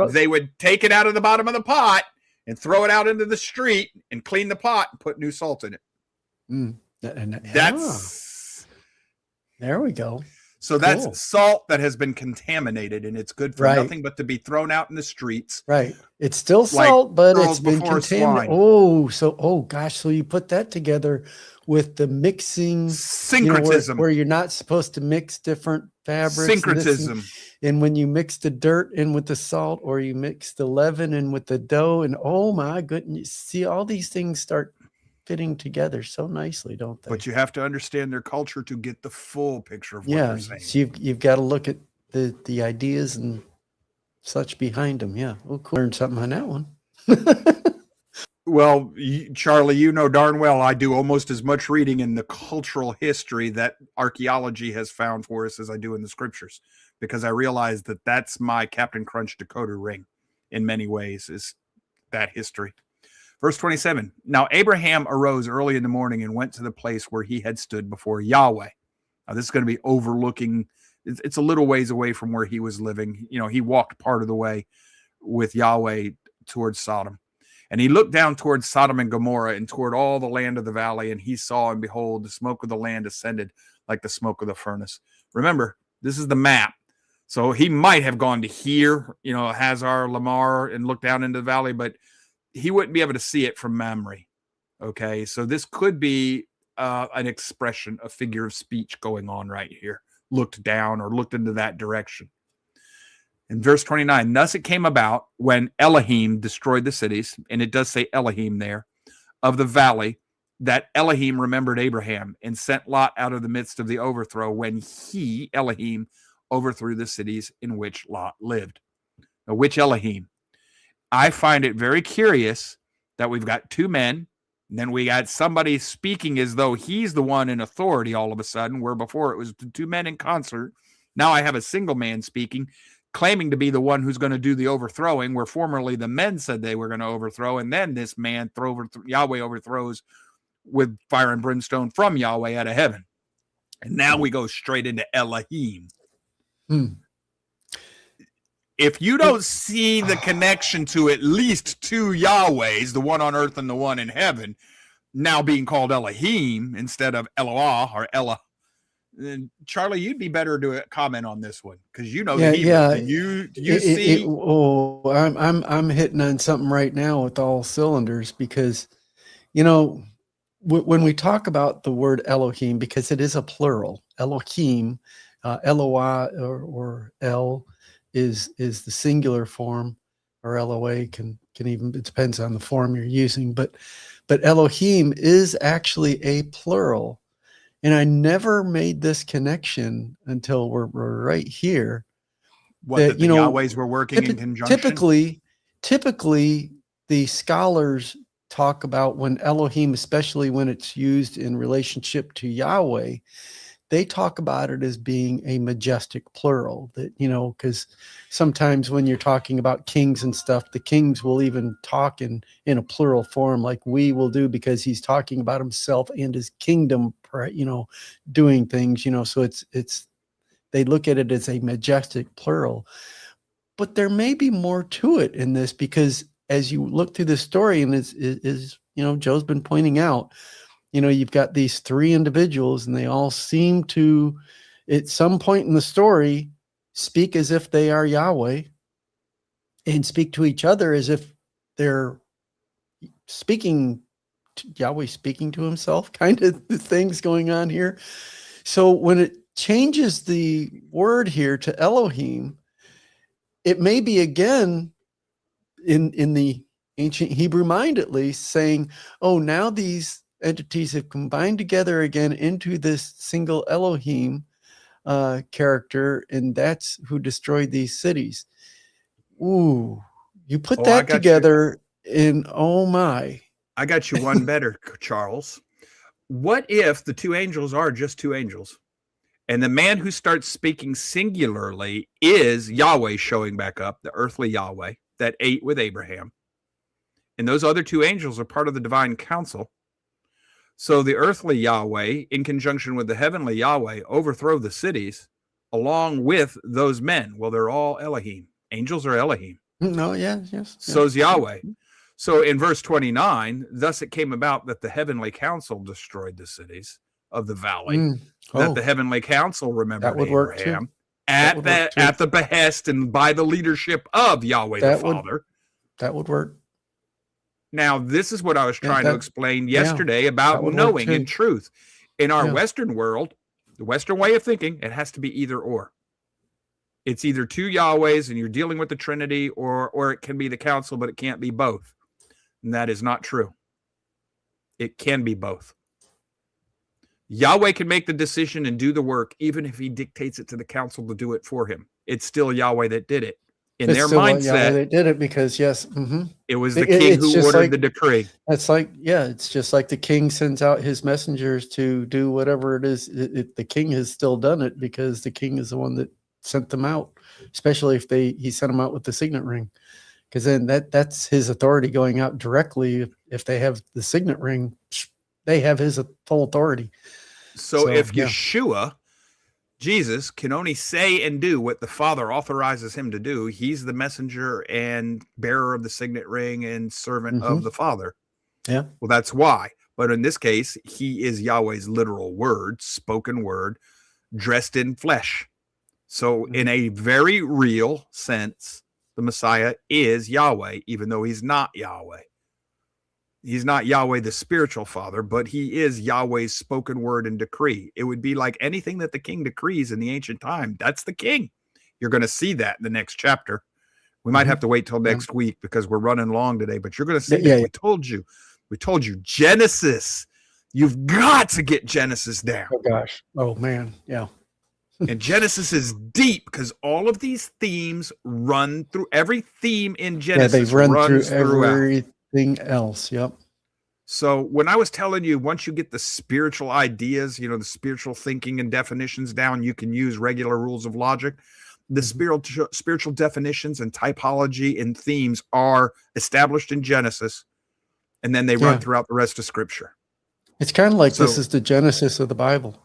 [SPEAKER 2] They would take it out of the bottom of the pot and throw it out into the street and clean the pot and put new salt in it.
[SPEAKER 1] There we go.
[SPEAKER 2] So that's salt that has been contaminated, and it's good for nothing but to be thrown out in the streets.
[SPEAKER 1] Right. It's still salt, but it's been contaminated. So you put that together with the mixing
[SPEAKER 2] syncretism,
[SPEAKER 1] where you're not supposed to mix different fabrics.
[SPEAKER 2] Syncretism.
[SPEAKER 1] And when you mix the dirt in with the salt, or you mix the leaven in with the dough, and oh my goodness, see, all these things start fitting together so nicely, don't they?
[SPEAKER 2] But you have to understand their culture to get the full picture of what they're saying.
[SPEAKER 1] So you've got to look at the ideas and such behind them. Yeah. Oh, cool. Learned something on that one.
[SPEAKER 2] Well, Charlie, you know darn well I do almost as much reading in the cultural history that archaeology has found for us as I do in the scriptures, because I realize that that's my Captain Crunch decoder ring in many ways, is that history. Verse 27, now Abraham arose early in the morning and went to the place where he had stood before Yahweh. Now this is going to be overlooking, it's a little ways away from where he was living. You know, he walked part of the way with Yahweh towards Sodom. And he looked down towards Sodom and Gomorrah and toward all the land of the valley, and he saw, and behold, the smoke of the land ascended like the smoke of the furnace. Remember, this is the map. So he might have gone to here, you know, Hazar, Lamar, and looked down into the valley, but he wouldn't be able to see it from memory. Okay, so this could be an expression, a figure of speech going on right here. Looked down or looked into that direction. In verse 29, thus it came about when Elohim destroyed the cities, and it does say Elohim there, of the valley, that Elohim remembered Abraham and sent Lot out of the midst of the overthrow when he, Elohim, overthrew the cities in which Lot lived. Now, which Elohim? I find it very curious that we've got two men, and then we got somebody speaking as though he's the one in authority all of a sudden, where before it was the two men in concert. Now I have a single man speaking, claiming to be the one who's going to do the overthrowing, where formerly the men said they were going to overthrow, and then this man, Yahweh overthrows with fire and brimstone from Yahweh out of heaven. And now we go straight into Elohim. If you don't see the connection to at least two Yahwehs, the one on earth and the one in heaven, now being called Elohim instead of Eloah or Ella, then Charlie, you'd be better to comment on this one, because you know the Hebrew. Do you see?
[SPEAKER 1] I'm hitting on something right now with all cylinders, because you know when we talk about the word Elohim, because it is a plural, Elohim, Eloah or El is the singular form, or LOA can even, it depends on the form you're using, but Elohim is actually a plural. And I never made this connection until we're right here.
[SPEAKER 2] That the Yahwehs were working in conjunction?
[SPEAKER 1] Typically, the scholars talk about when Elohim, especially when it's used in relationship to Yahweh, they talk about it as being a majestic plural. That, you know, because sometimes when you're talking about kings and stuff, the kings will even talk in a plural form, like we will do, because he's talking about himself and his kingdom, you know, doing things, you know. So it's they look at it as a majestic plural. But there may be more to it in this, because as you look through the story, and is you know, Joe's been pointing out, you know, you've got these three individuals, and they all seem to, at some point in the story, speak as if they are Yahweh, and speak to each other as if they're speaking to Yahweh, speaking to himself, kind of things going on here. So when it changes the word here to Elohim, it may be again in the ancient Hebrew mind, at least, saying, oh, now these entities have combined together again into this single Elohim character, and that's who destroyed these cities. Ooh, you put that together, and oh my.
[SPEAKER 2] I got you one better, Charles. What if the two angels are just two angels, And the man who starts speaking singularly is Yahweh showing back up, the earthly Yahweh that ate with Abraham. And those other two angels are part of the divine council. So the earthly Yahweh, in conjunction with the heavenly Yahweh, overthrow the cities along with those men. Well, they're all Elohim. Angels are Elohim.
[SPEAKER 1] No, yeah, yes.
[SPEAKER 2] So's Yahweh. So in verse 29, thus it came about that the heavenly council destroyed the cities of the valley, that the heavenly council remembered Abraham at the behest and by the leadership of Yahweh the Father.
[SPEAKER 1] That would work.
[SPEAKER 2] Now, this is what I was trying to explain yesterday about knowing and truth. In our Western world, the Western way of thinking, it has to be either or. It's either two Yahwehs and you're dealing with the Trinity, or it can be the council, but it can't be both. And that is not true. It can be both. Yahweh can make the decision and do the work, even if he dictates it to the council to do it for him. It's still Yahweh that did it. In their mindset,
[SPEAKER 1] they did it because
[SPEAKER 2] it was the king who ordered the decree.
[SPEAKER 1] It's like, it's just like the king sends out his messengers to do whatever it is. The king has still done it because the king is the one that sent them out, especially if he sent them out with the signet ring, because then that's his authority going out directly. If they have the signet ring, they have his full authority.
[SPEAKER 2] So if Yeshua, Jesus, can only say and do what the Father authorizes him to do, he's the messenger and bearer of the signet ring and servant of the Father.
[SPEAKER 1] Yeah.
[SPEAKER 2] Well, that's why. But in this case, he is Yahweh's literal word, spoken word, dressed in flesh. So in a very real sense, the Messiah is Yahweh, even though he's not Yahweh. He's not Yahweh, the spiritual father, but he is Yahweh's spoken word and decree. It would be like anything that the king decrees in the ancient time. That's the king. You're going to see that in the next chapter. We might have to wait till next week because we're running long today, but you're going to see that. We told you Genesis. You've got to get Genesis down.
[SPEAKER 1] Oh gosh. Oh man. Yeah.
[SPEAKER 2] And Genesis is deep because all of these themes run through every theme in Genesis.
[SPEAKER 1] They run through everything else. Yep.
[SPEAKER 2] So when I was telling you, once you get the spiritual ideas, the spiritual thinking and definitions down, you can use regular rules of logic. The spiritual definitions and typology and themes are established in Genesis, and then they run throughout the rest of Scripture.
[SPEAKER 1] It's kind of like this is the Genesis of the Bible.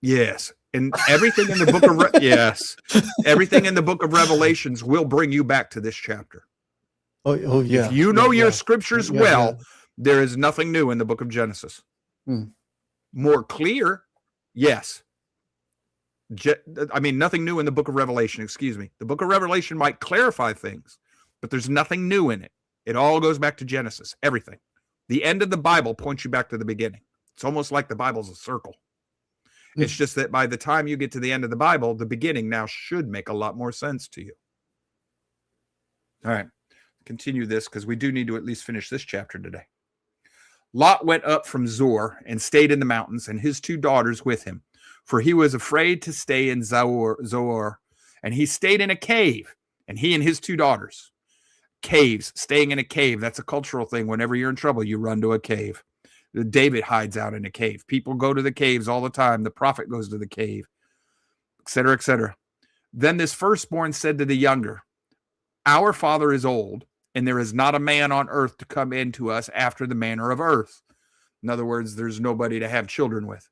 [SPEAKER 2] Yes. And everything in the book of everything in the book of Revelations will bring you back to this chapter.
[SPEAKER 1] Oh yeah.
[SPEAKER 2] If you know your scriptures there is nothing new in the book of Genesis. More clear, yes. Nothing new in the book of Revelation, excuse me. The book of Revelation might clarify things, but there's nothing new in it. It all goes back to Genesis, everything. The end of the Bible points you back to the beginning. It's almost like the Bible's a circle. It's just that by the time you get to the end of the Bible, the beginning now should make a lot more sense to you. All right, continue this because we do need to at least finish this chapter today. Lot went up from Zoar and stayed in the mountains, and his two daughters with him, for he was afraid to stay in Zoar, and he stayed in a cave, and he and his two daughters. Caves, staying in a cave, that's a cultural thing. Whenever you're in trouble, you run to a cave. David hides out in a cave. People go to the caves all the time. The prophet goes to the cave, etc., etc. Then this firstborn said to the younger, our father is old, and there is not a man on earth to come in to us after the manner of earth. In other words, there's nobody to have children with.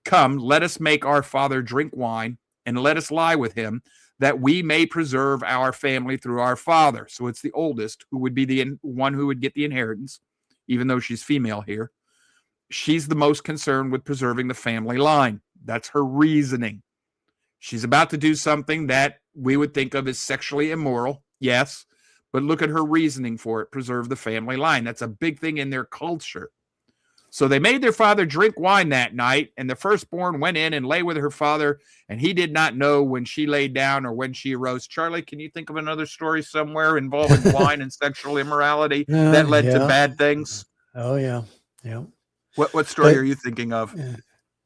[SPEAKER 2] Come, let us make our father drink wine, and let us lie with him, that we may preserve our family through our father. So it's the oldest who would be the one who would get the inheritance, even though she's female here. She's the most concerned with preserving the family line. That's her reasoning. She's about to do something that we would think of as sexually immoral. Yes, but look at her reasoning for it. Preserve the family line. That's a big thing in their culture. So they made their father drink wine that night, and the firstborn went in and lay with her father, and he did not know when she laid down or when she arose. Charlie, can you think of another story somewhere involving wine and sexual immorality that led to bad things?
[SPEAKER 1] Oh, yeah. Yeah.
[SPEAKER 2] What story are you thinking of?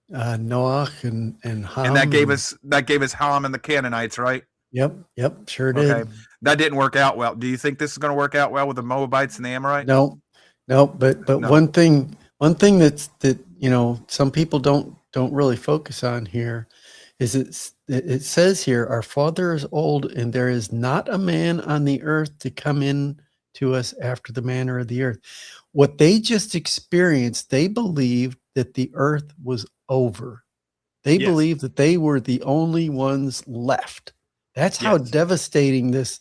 [SPEAKER 1] Noah and Ham.
[SPEAKER 2] And that gave us Ham and the Canaanites, right?
[SPEAKER 1] Yep, sure did. Okay.
[SPEAKER 2] That didn't work out well. Do you think this is going to work out well with the Moabites and the Amorites?
[SPEAKER 1] No, but no. One thing that some people don't really focus on here it says here, our father is old, and there is not a man on the earth to come in to us after the manner of the earth. What they just experienced, they believed that the earth was over. They
[SPEAKER 2] Yes.
[SPEAKER 1] believed that they were the only ones left. That's how
[SPEAKER 2] Yes.
[SPEAKER 1] devastating this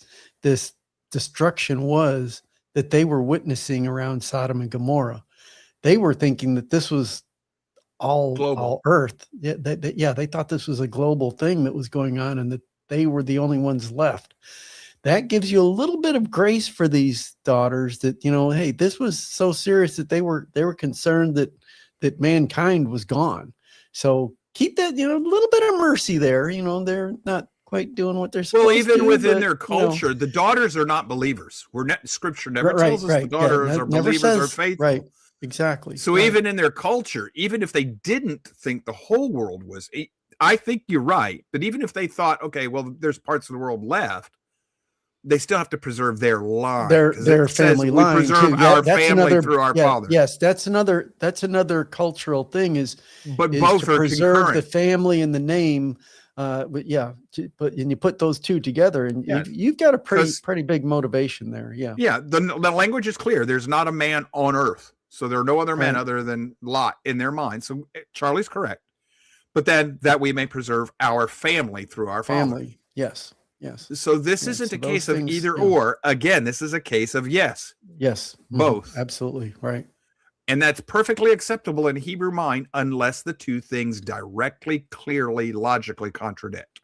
[SPEAKER 1] destruction was that they were witnessing around Sodom and Gomorrah. They were thinking that this was
[SPEAKER 2] Global.
[SPEAKER 1] all Earth. Yeah, they thought this was a global thing that was going on, and that they were the only ones left. That gives you a little bit of grace for these daughters, that, hey, this was so serious that they were concerned that mankind was gone. So keep that, a little bit of mercy there. They're not quite doing what they're supposed to.
[SPEAKER 2] Well, even within their culture, the daughters are not believers. Scripture never tells us the daughters are believers or faithful.
[SPEAKER 1] Right, exactly.
[SPEAKER 2] So even in their culture, even if they didn't think the whole world was, I think you're right. But even if they thought, okay, well, there's parts of the world left, they still have to preserve their line.
[SPEAKER 1] Their family line.
[SPEAKER 2] We preserve our family through our father.
[SPEAKER 1] Yes, that's another cultural thing
[SPEAKER 2] but both
[SPEAKER 1] to
[SPEAKER 2] are
[SPEAKER 1] preserve
[SPEAKER 2] concurrent.
[SPEAKER 1] the family and the name. But you put those two together, and you've got a pretty big motivation there. Yeah.
[SPEAKER 2] Yeah. The language is clear. There's not a man on earth. So there are no other men other than Lot in their mind. So Charlie's correct. But then that we may preserve our family through our family.
[SPEAKER 1] Father. Yes. Yes.
[SPEAKER 2] So this isn't a case of either or. Again, this is a case of yes.
[SPEAKER 1] Yes.
[SPEAKER 2] Both.
[SPEAKER 1] Absolutely. Right.
[SPEAKER 2] And that's perfectly acceptable in Hebrew mind unless the two things directly, clearly, logically contradict.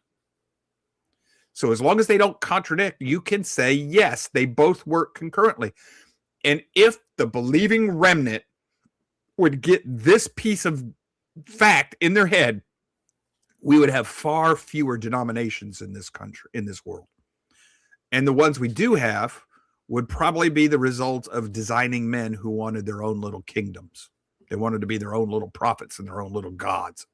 [SPEAKER 2] So as long as they don't contradict, you can say, yes, they both work concurrently. And if the believing remnant would get this piece of fact in their head, we would have far fewer denominations in this country, in this world. And the ones we do have would probably be the result of designing men who wanted their own little kingdoms. They wanted to be their own little prophets and their own little gods.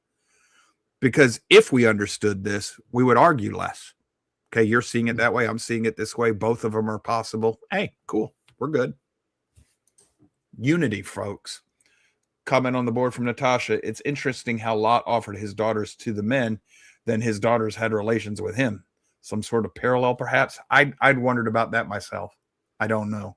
[SPEAKER 2] Because if we understood this, we would argue less. Okay, you're seeing it that way. I'm seeing it this way. Both of them are possible. Hey, cool. We're good. Unity, folks. Comment on the board from Natasha. It's interesting how Lot offered his daughters to the men, then his daughters had relations with him. Some sort of parallel, perhaps. I'd wondered about that myself. I don't know.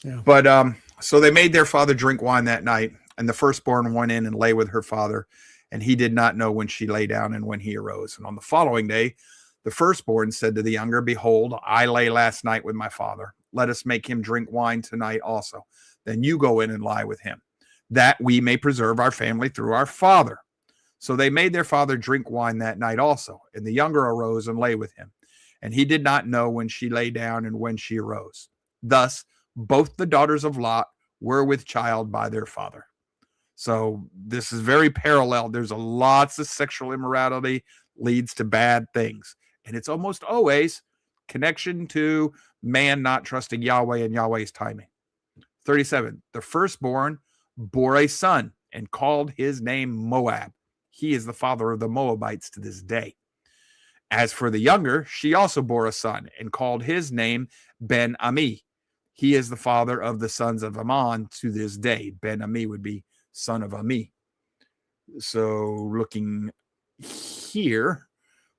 [SPEAKER 2] Yeah. But so they made their father drink wine that night, and the firstborn went in and lay with her father, and he did not know when she lay down and when he arose. And on the following day, the firstborn said to the younger, behold, I lay last night with my father. Let us make him drink wine tonight also. Then you go in and lie with him, that we may preserve our family through our father. So they made their father drink wine that night also. And the younger arose and lay with him. And he did not know when she lay down and when she arose. Thus, both the daughters of Lot were with child by their father. So this is very parallel. There's lots of sexual immorality leads to bad things. And it's almost always connection to man not trusting Yahweh and Yahweh's timing. 37, the firstborn bore a son and called his name Moab. He is the father of the Moabites to this day. As for the younger, she also bore a son and called his name Ben-Ami. He is the father of the sons of Ammon to this day. Ben-Ami would be son of Ami. So looking here,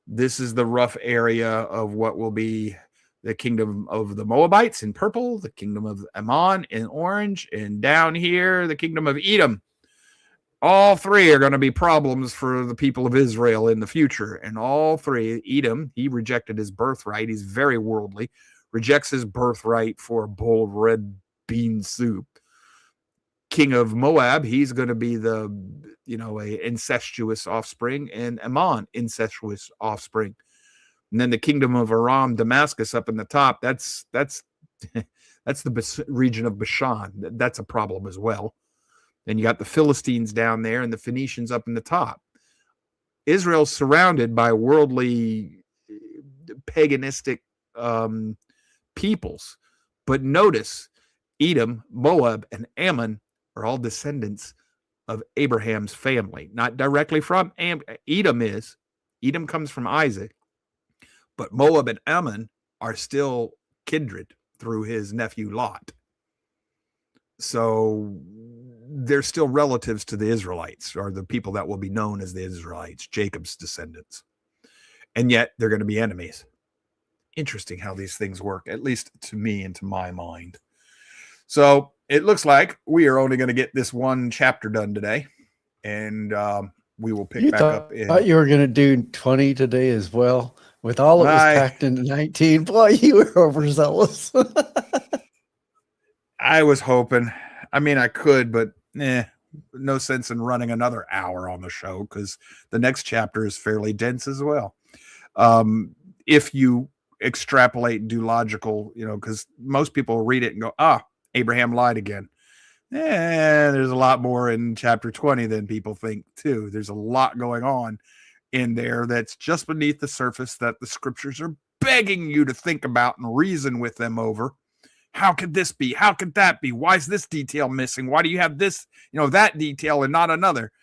[SPEAKER 2] this is the rough area of what will be the kingdom of the Moabites in purple, the kingdom of Ammon in orange, and down here, the kingdom of Edom. All three are going to be problems for the people of Israel in the future. And all three, Edom, he rejected his birthright. He's very worldly, rejects his birthright for a bowl of red bean soup. King of Moab, he's going to be the, a incestuous offspring, and Ammon, incestuous offspring. And then the kingdom of Aram, Damascus up in the top, that's the region of Bashan. That's a problem as well. Then you got the Philistines down there and the Phoenicians up in the top. Israel's surrounded by worldly, paganistic peoples. But notice, Edom, Moab, and Ammon are all descendants of Abraham's family. Not directly from Edom is. Edom comes from Isaac. But Moab and Ammon are still kindred through his nephew Lot. So they're still relatives to the Israelites, or the people that will be known as the Israelites, Jacob's descendants. And yet they're going to be enemies. Interesting how these things work, at least to me and to my mind. So it looks like we are only going to get this one chapter done today. And we will pick back up in.
[SPEAKER 1] I thought you were going to do 20 today as well. With all that was packed into 19. Boy, you were overzealous.
[SPEAKER 2] I was hoping. I mean, I could, but no sense in running another hour on the show because the next chapter is fairly dense as well. If you extrapolate and do logical, because most people read it and go, Abraham lied again. There's a lot more in chapter 20 than people think too. There's a lot going on in there that's just beneath the surface that the scriptures are begging you to think about and reason with them over. How could this be? How could that be? Why is this detail missing? Why do you have this, that detail and not another?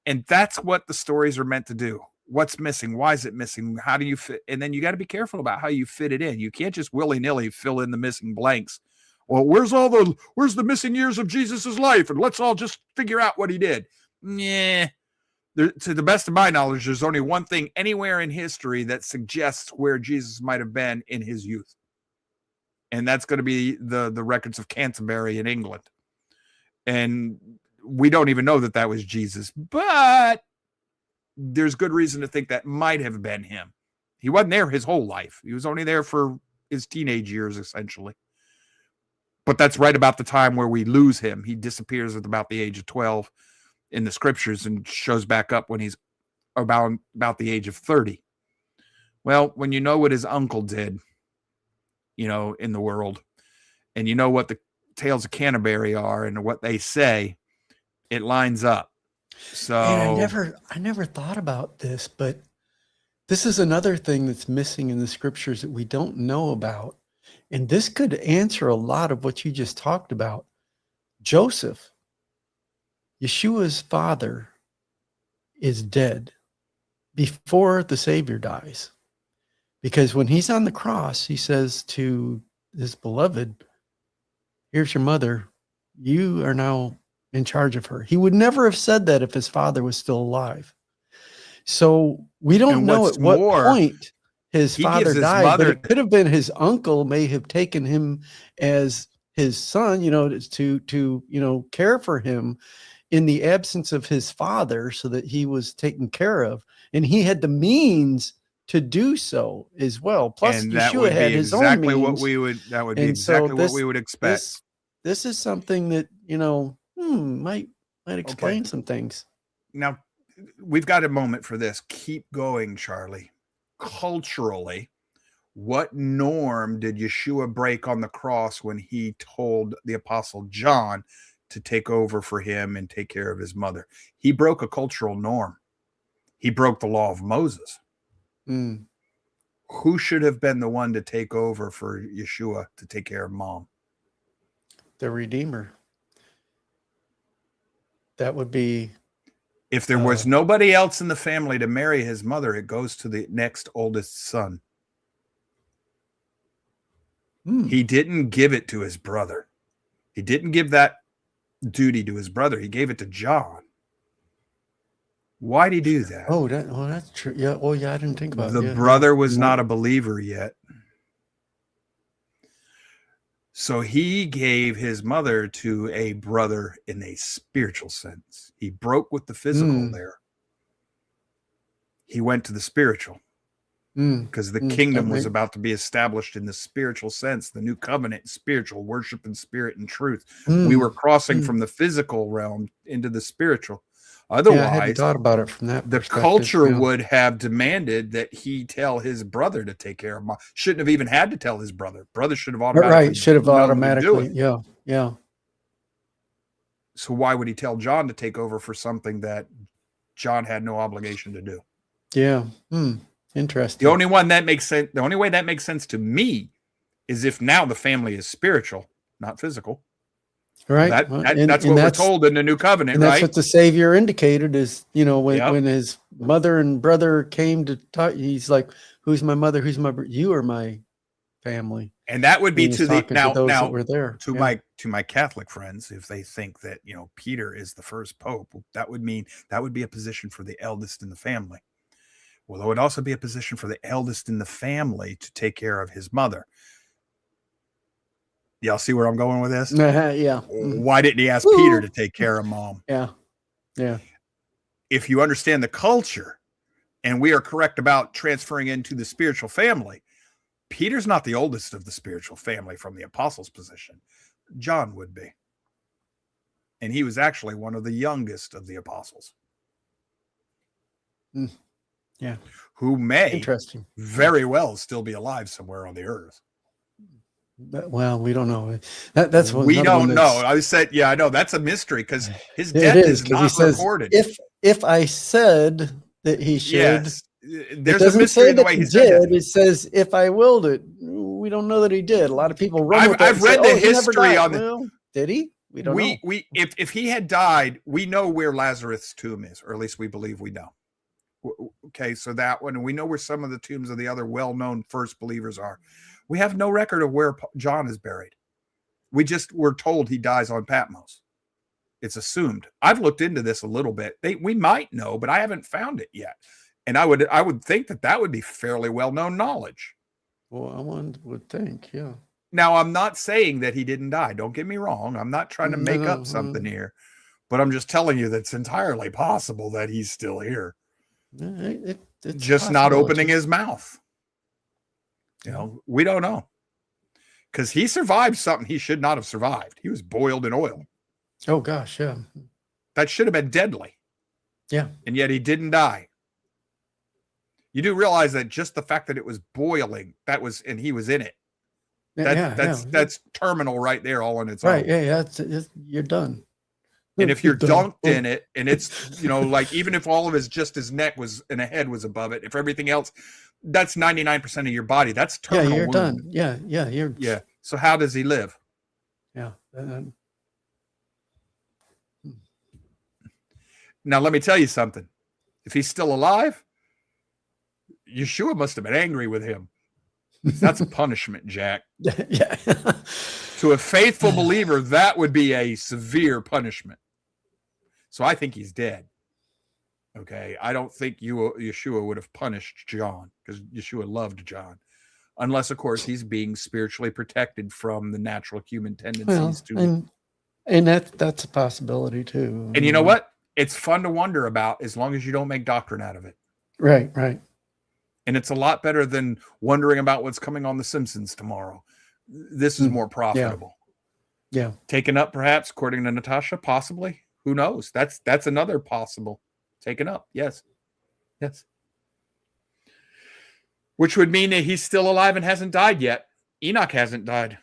[SPEAKER 2] And that's what the stories are meant to do. What's missing? Why is it missing? How do you fit? And then you got to be careful about how you fit it in. You can't just willy-nilly fill in the missing blanks. Well, where's the missing years of Jesus's life? And let's all just figure out what he did. To the best of my knowledge, there's only one thing anywhere in history that suggests where Jesus might have been in his youth. And that's going to be the records of Canterbury in England. And we don't even know that was Jesus, but there's good reason to think that might have been him. He wasn't there his whole life. He was only there for his teenage years, essentially. But that's right about the time where we lose him. He disappears at about the age of 12 in the scriptures and shows back up when he's about the age of 30. Well, when you know what his uncle did, in the world, and you know what the tales of Canterbury are and what they say, it lines up. So
[SPEAKER 1] and I never thought about this, but this is another thing that's missing in the scriptures that we don't know about. And this could answer a lot of what you just talked about. Joseph, Yeshua's father, is dead before the Savior dies. Because when he's on the cross, he says to his beloved, here's your mother. You are now in charge of her. He would never have said that if his father was still alive. So we don't know at what point his father died, but it could have been his uncle may have taken him as his son, to care for him in the absence of his father so that he was taken care of. And he had the means to do so as well. Plus, Yeshua had his own means.
[SPEAKER 2] That would be exactly what we would expect.
[SPEAKER 1] This is something that, might explain some things.
[SPEAKER 2] Now, we've got a moment for this. Keep going, Charlie. Culturally, what norm did Yeshua break on the cross when he told the Apostle John to take over for him and take care of his mother? He broke a cultural norm. He broke the law of Moses. Who should have been the one to take over for Yeshua to take care of mom?
[SPEAKER 1] The Redeemer. That would be...
[SPEAKER 2] If there was nobody else in the family to marry his mother, it goes to the next oldest son. He didn't give it to his brother. He didn't give that duty to his brother. He gave it to John. Why'd he do that?
[SPEAKER 1] That's true. Yeah. Oh, yeah. I didn't think about it.
[SPEAKER 2] The brother was not a believer yet. So he gave his mother to a brother in a spiritual sense. He broke with the physical there. He went to the spiritual because the kingdom was about to be established in the spiritual sense, the new covenant, spiritual worship and spirit and truth. We were crossing from the physical realm into the spiritual. Otherwise,
[SPEAKER 1] I hadn't thought about it from that perspective.
[SPEAKER 2] The culture would have demanded that he tell his brother to take care of mom. Shouldn't have even had to tell his brother. Brother should have automatically. Yeah. So why would he tell John to take over for something that John had no obligation to do?
[SPEAKER 1] Yeah. Interesting.
[SPEAKER 2] The only way that makes sense to me is if now the family is spiritual, not physical.
[SPEAKER 1] Right.
[SPEAKER 2] That's what we're told in the new covenant,
[SPEAKER 1] and
[SPEAKER 2] right?
[SPEAKER 1] That's what the Savior indicated is, when his mother and brother came to talk, he's like, who's my mother? Who's my brother? You are my family.
[SPEAKER 2] And that would be to the
[SPEAKER 1] those
[SPEAKER 2] now
[SPEAKER 1] that were there.
[SPEAKER 2] to my Catholic friends, if they think that, Peter is the first pope, that would be a position for the eldest in the family. Well, it would also be a position for the eldest in the family to take care of his mother. Y'all see where I'm going with this?
[SPEAKER 1] Yeah.
[SPEAKER 2] Why didn't he ask Peter to take care of mom?
[SPEAKER 1] Yeah. Yeah.
[SPEAKER 2] If you understand the culture, and we are correct about transferring into the spiritual family, Peter's not the oldest of the spiritual family from the apostles' position. John would be. And he was actually one of the youngest of the apostles.
[SPEAKER 1] Yeah.
[SPEAKER 2] Who may very well still be alive somewhere on the earth.
[SPEAKER 1] Well, we don't know. That's what
[SPEAKER 2] we don't know. I said, yeah, I know that's a mystery because his death is not recorded.
[SPEAKER 1] If I said that he should,
[SPEAKER 2] yes, there's a mystery in the way he
[SPEAKER 1] did. It says if I willed it. We don't know that he did. A lot of people run with
[SPEAKER 2] I've read the history on
[SPEAKER 1] the. Did he? We don't know.
[SPEAKER 2] If he had died, we know where Lazarus' tomb is, or at least we believe we know. Okay, so that one, and we know where some of the tombs of the other well-known first believers are. We have no record of where John is buried. We're told he dies on Patmos. It's assumed. I've looked into this a little bit. We might know, but I haven't found it yet. And I would think that would be fairly well-known knowledge.
[SPEAKER 1] Well, one would think, yeah.
[SPEAKER 2] Now, I'm not saying that he didn't die. Don't get me wrong. I'm not trying to make up something here, but I'm just telling you that it's entirely possible that he's still here. It's just not opening his mouth. We don't know. Because he survived something he should not have survived. He was boiled in oil.
[SPEAKER 1] Oh, gosh, yeah.
[SPEAKER 2] That should have been deadly.
[SPEAKER 1] Yeah.
[SPEAKER 2] And yet he didn't die. You do realize that just the fact that it was boiling, and he was in it. That's terminal right there all on its own.
[SPEAKER 1] Right, yeah, you're done.
[SPEAKER 2] And if you're dunked in it, and it's, like even if all of his neck was and a head was above it, if everything else, that's 99% of your body. That's terminal.
[SPEAKER 1] Yeah, you're
[SPEAKER 2] wound.
[SPEAKER 1] done. Yeah.
[SPEAKER 2] So how does he live?
[SPEAKER 1] Yeah.
[SPEAKER 2] Now, let me tell you something. If he's still alive, Yeshua must have been angry with him. That's a punishment, Jack.
[SPEAKER 1] Yeah.
[SPEAKER 2] To a faithful believer, that would be a severe punishment. So I think he's dead. Okay. I don't think Yeshua would have punished John because Yeshua loved John. Unless, of course, he's being spiritually protected from the natural human tendencies
[SPEAKER 1] and that's a possibility too.
[SPEAKER 2] And you know what? It's fun to wonder about as long as you don't make doctrine out of it.
[SPEAKER 1] Right.
[SPEAKER 2] And it's a lot better than wondering about what's coming on The Simpsons tomorrow. This is more profitable.
[SPEAKER 1] Yeah.
[SPEAKER 2] Taken up, perhaps, according to Natasha, possibly. Who knows? That's another possible. Taken up, yes. Which would mean that he's still alive and hasn't died yet. Enoch hasn't died.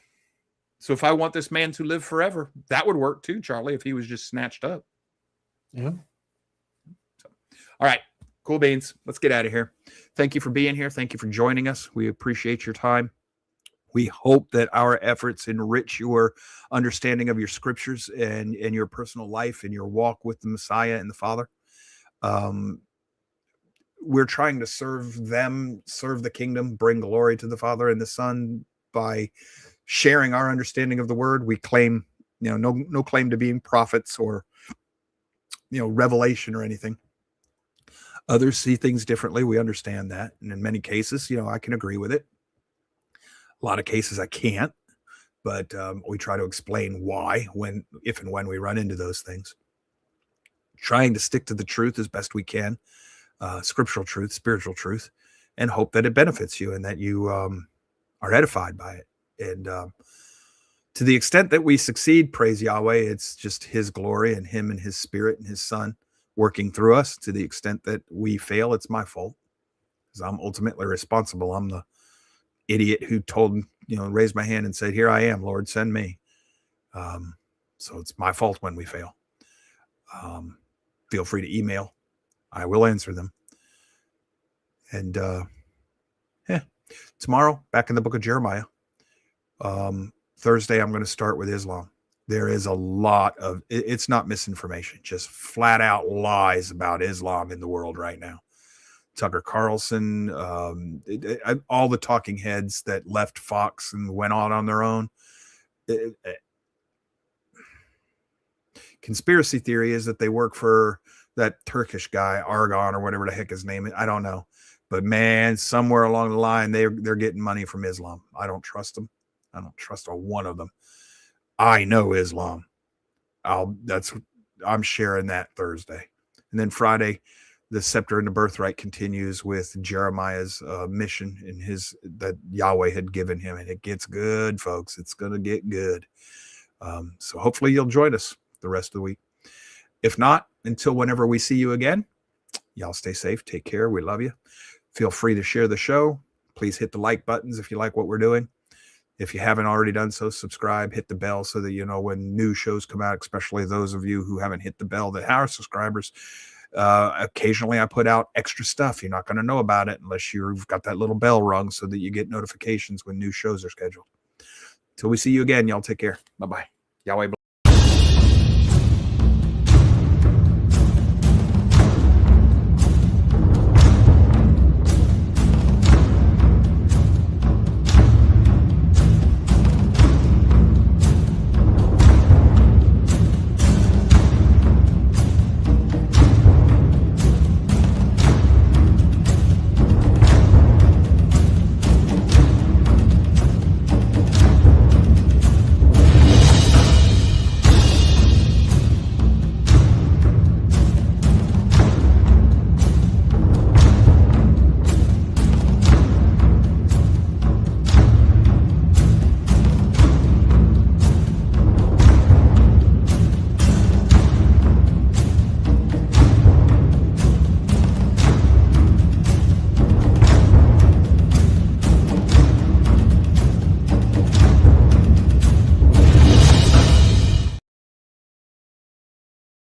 [SPEAKER 2] So if I want this man to live forever, that would work too, Charlie, if he was just snatched up.
[SPEAKER 1] Yeah.
[SPEAKER 2] So, all right. Cool beans. Let's get out of here. Thank you for being here. Thank you for joining us. We appreciate your time. We hope that our efforts enrich your understanding of your scriptures and your personal life and your walk with the Messiah and the Father. We're trying to serve the kingdom, bring glory to the Father and the Son by sharing our understanding of the word. We claim, no claim to being prophets or, revelation or anything. Others see things differently. We understand that. And in many cases, I can agree with it. A lot of cases I can't, but we try to explain why, if and when we run into those things. Trying to stick to the truth as best we can, scriptural truth, spiritual truth, and hope that it benefits you and that you are edified by it. And to the extent that we succeed, praise Yahweh, it's just his glory and him and his spirit and his son working through us. To the extent that we fail, it's my fault because I'm ultimately responsible. I'm the idiot who raised my hand and said, "Here I am, Lord, send me." So it's my fault when we fail. Feel free to email. I will answer them. And tomorrow, back in the book of Jeremiah. Thursday, I'm going to start with Islam. There is a lot of, it's not misinformation, just flat out lies about Islam in the world right now. Tucker Carlson, all the talking heads that left Fox and went on their own. Conspiracy theory is that they work for that Turkish guy, Argon, or whatever the heck his name is. I don't know. But man, somewhere along the line, they're getting money from Islam. I don't trust them. I don't trust a one of them. I know Islam. I'm sharing that Thursday. And then Friday, the scepter and the birthright continues with Jeremiah's mission that Yahweh had given him. And it gets good, folks. It's going to get good. So hopefully you'll join us the rest of the week. If not, until whenever we see you again, y'all stay safe. Take care. We love you. Feel free to share the show. Please hit the like buttons if you like what we're doing. If you haven't already done so, subscribe, hit the bell so that you know when new shows come out, especially those of you who haven't hit the bell that are subscribers. Occasionally I put out extra stuff. You're not going to know about it unless you've got that little bell rung so that you get notifications when new shows are scheduled. Till we see you again, y'all take care. Bye-bye. Yahweh bless.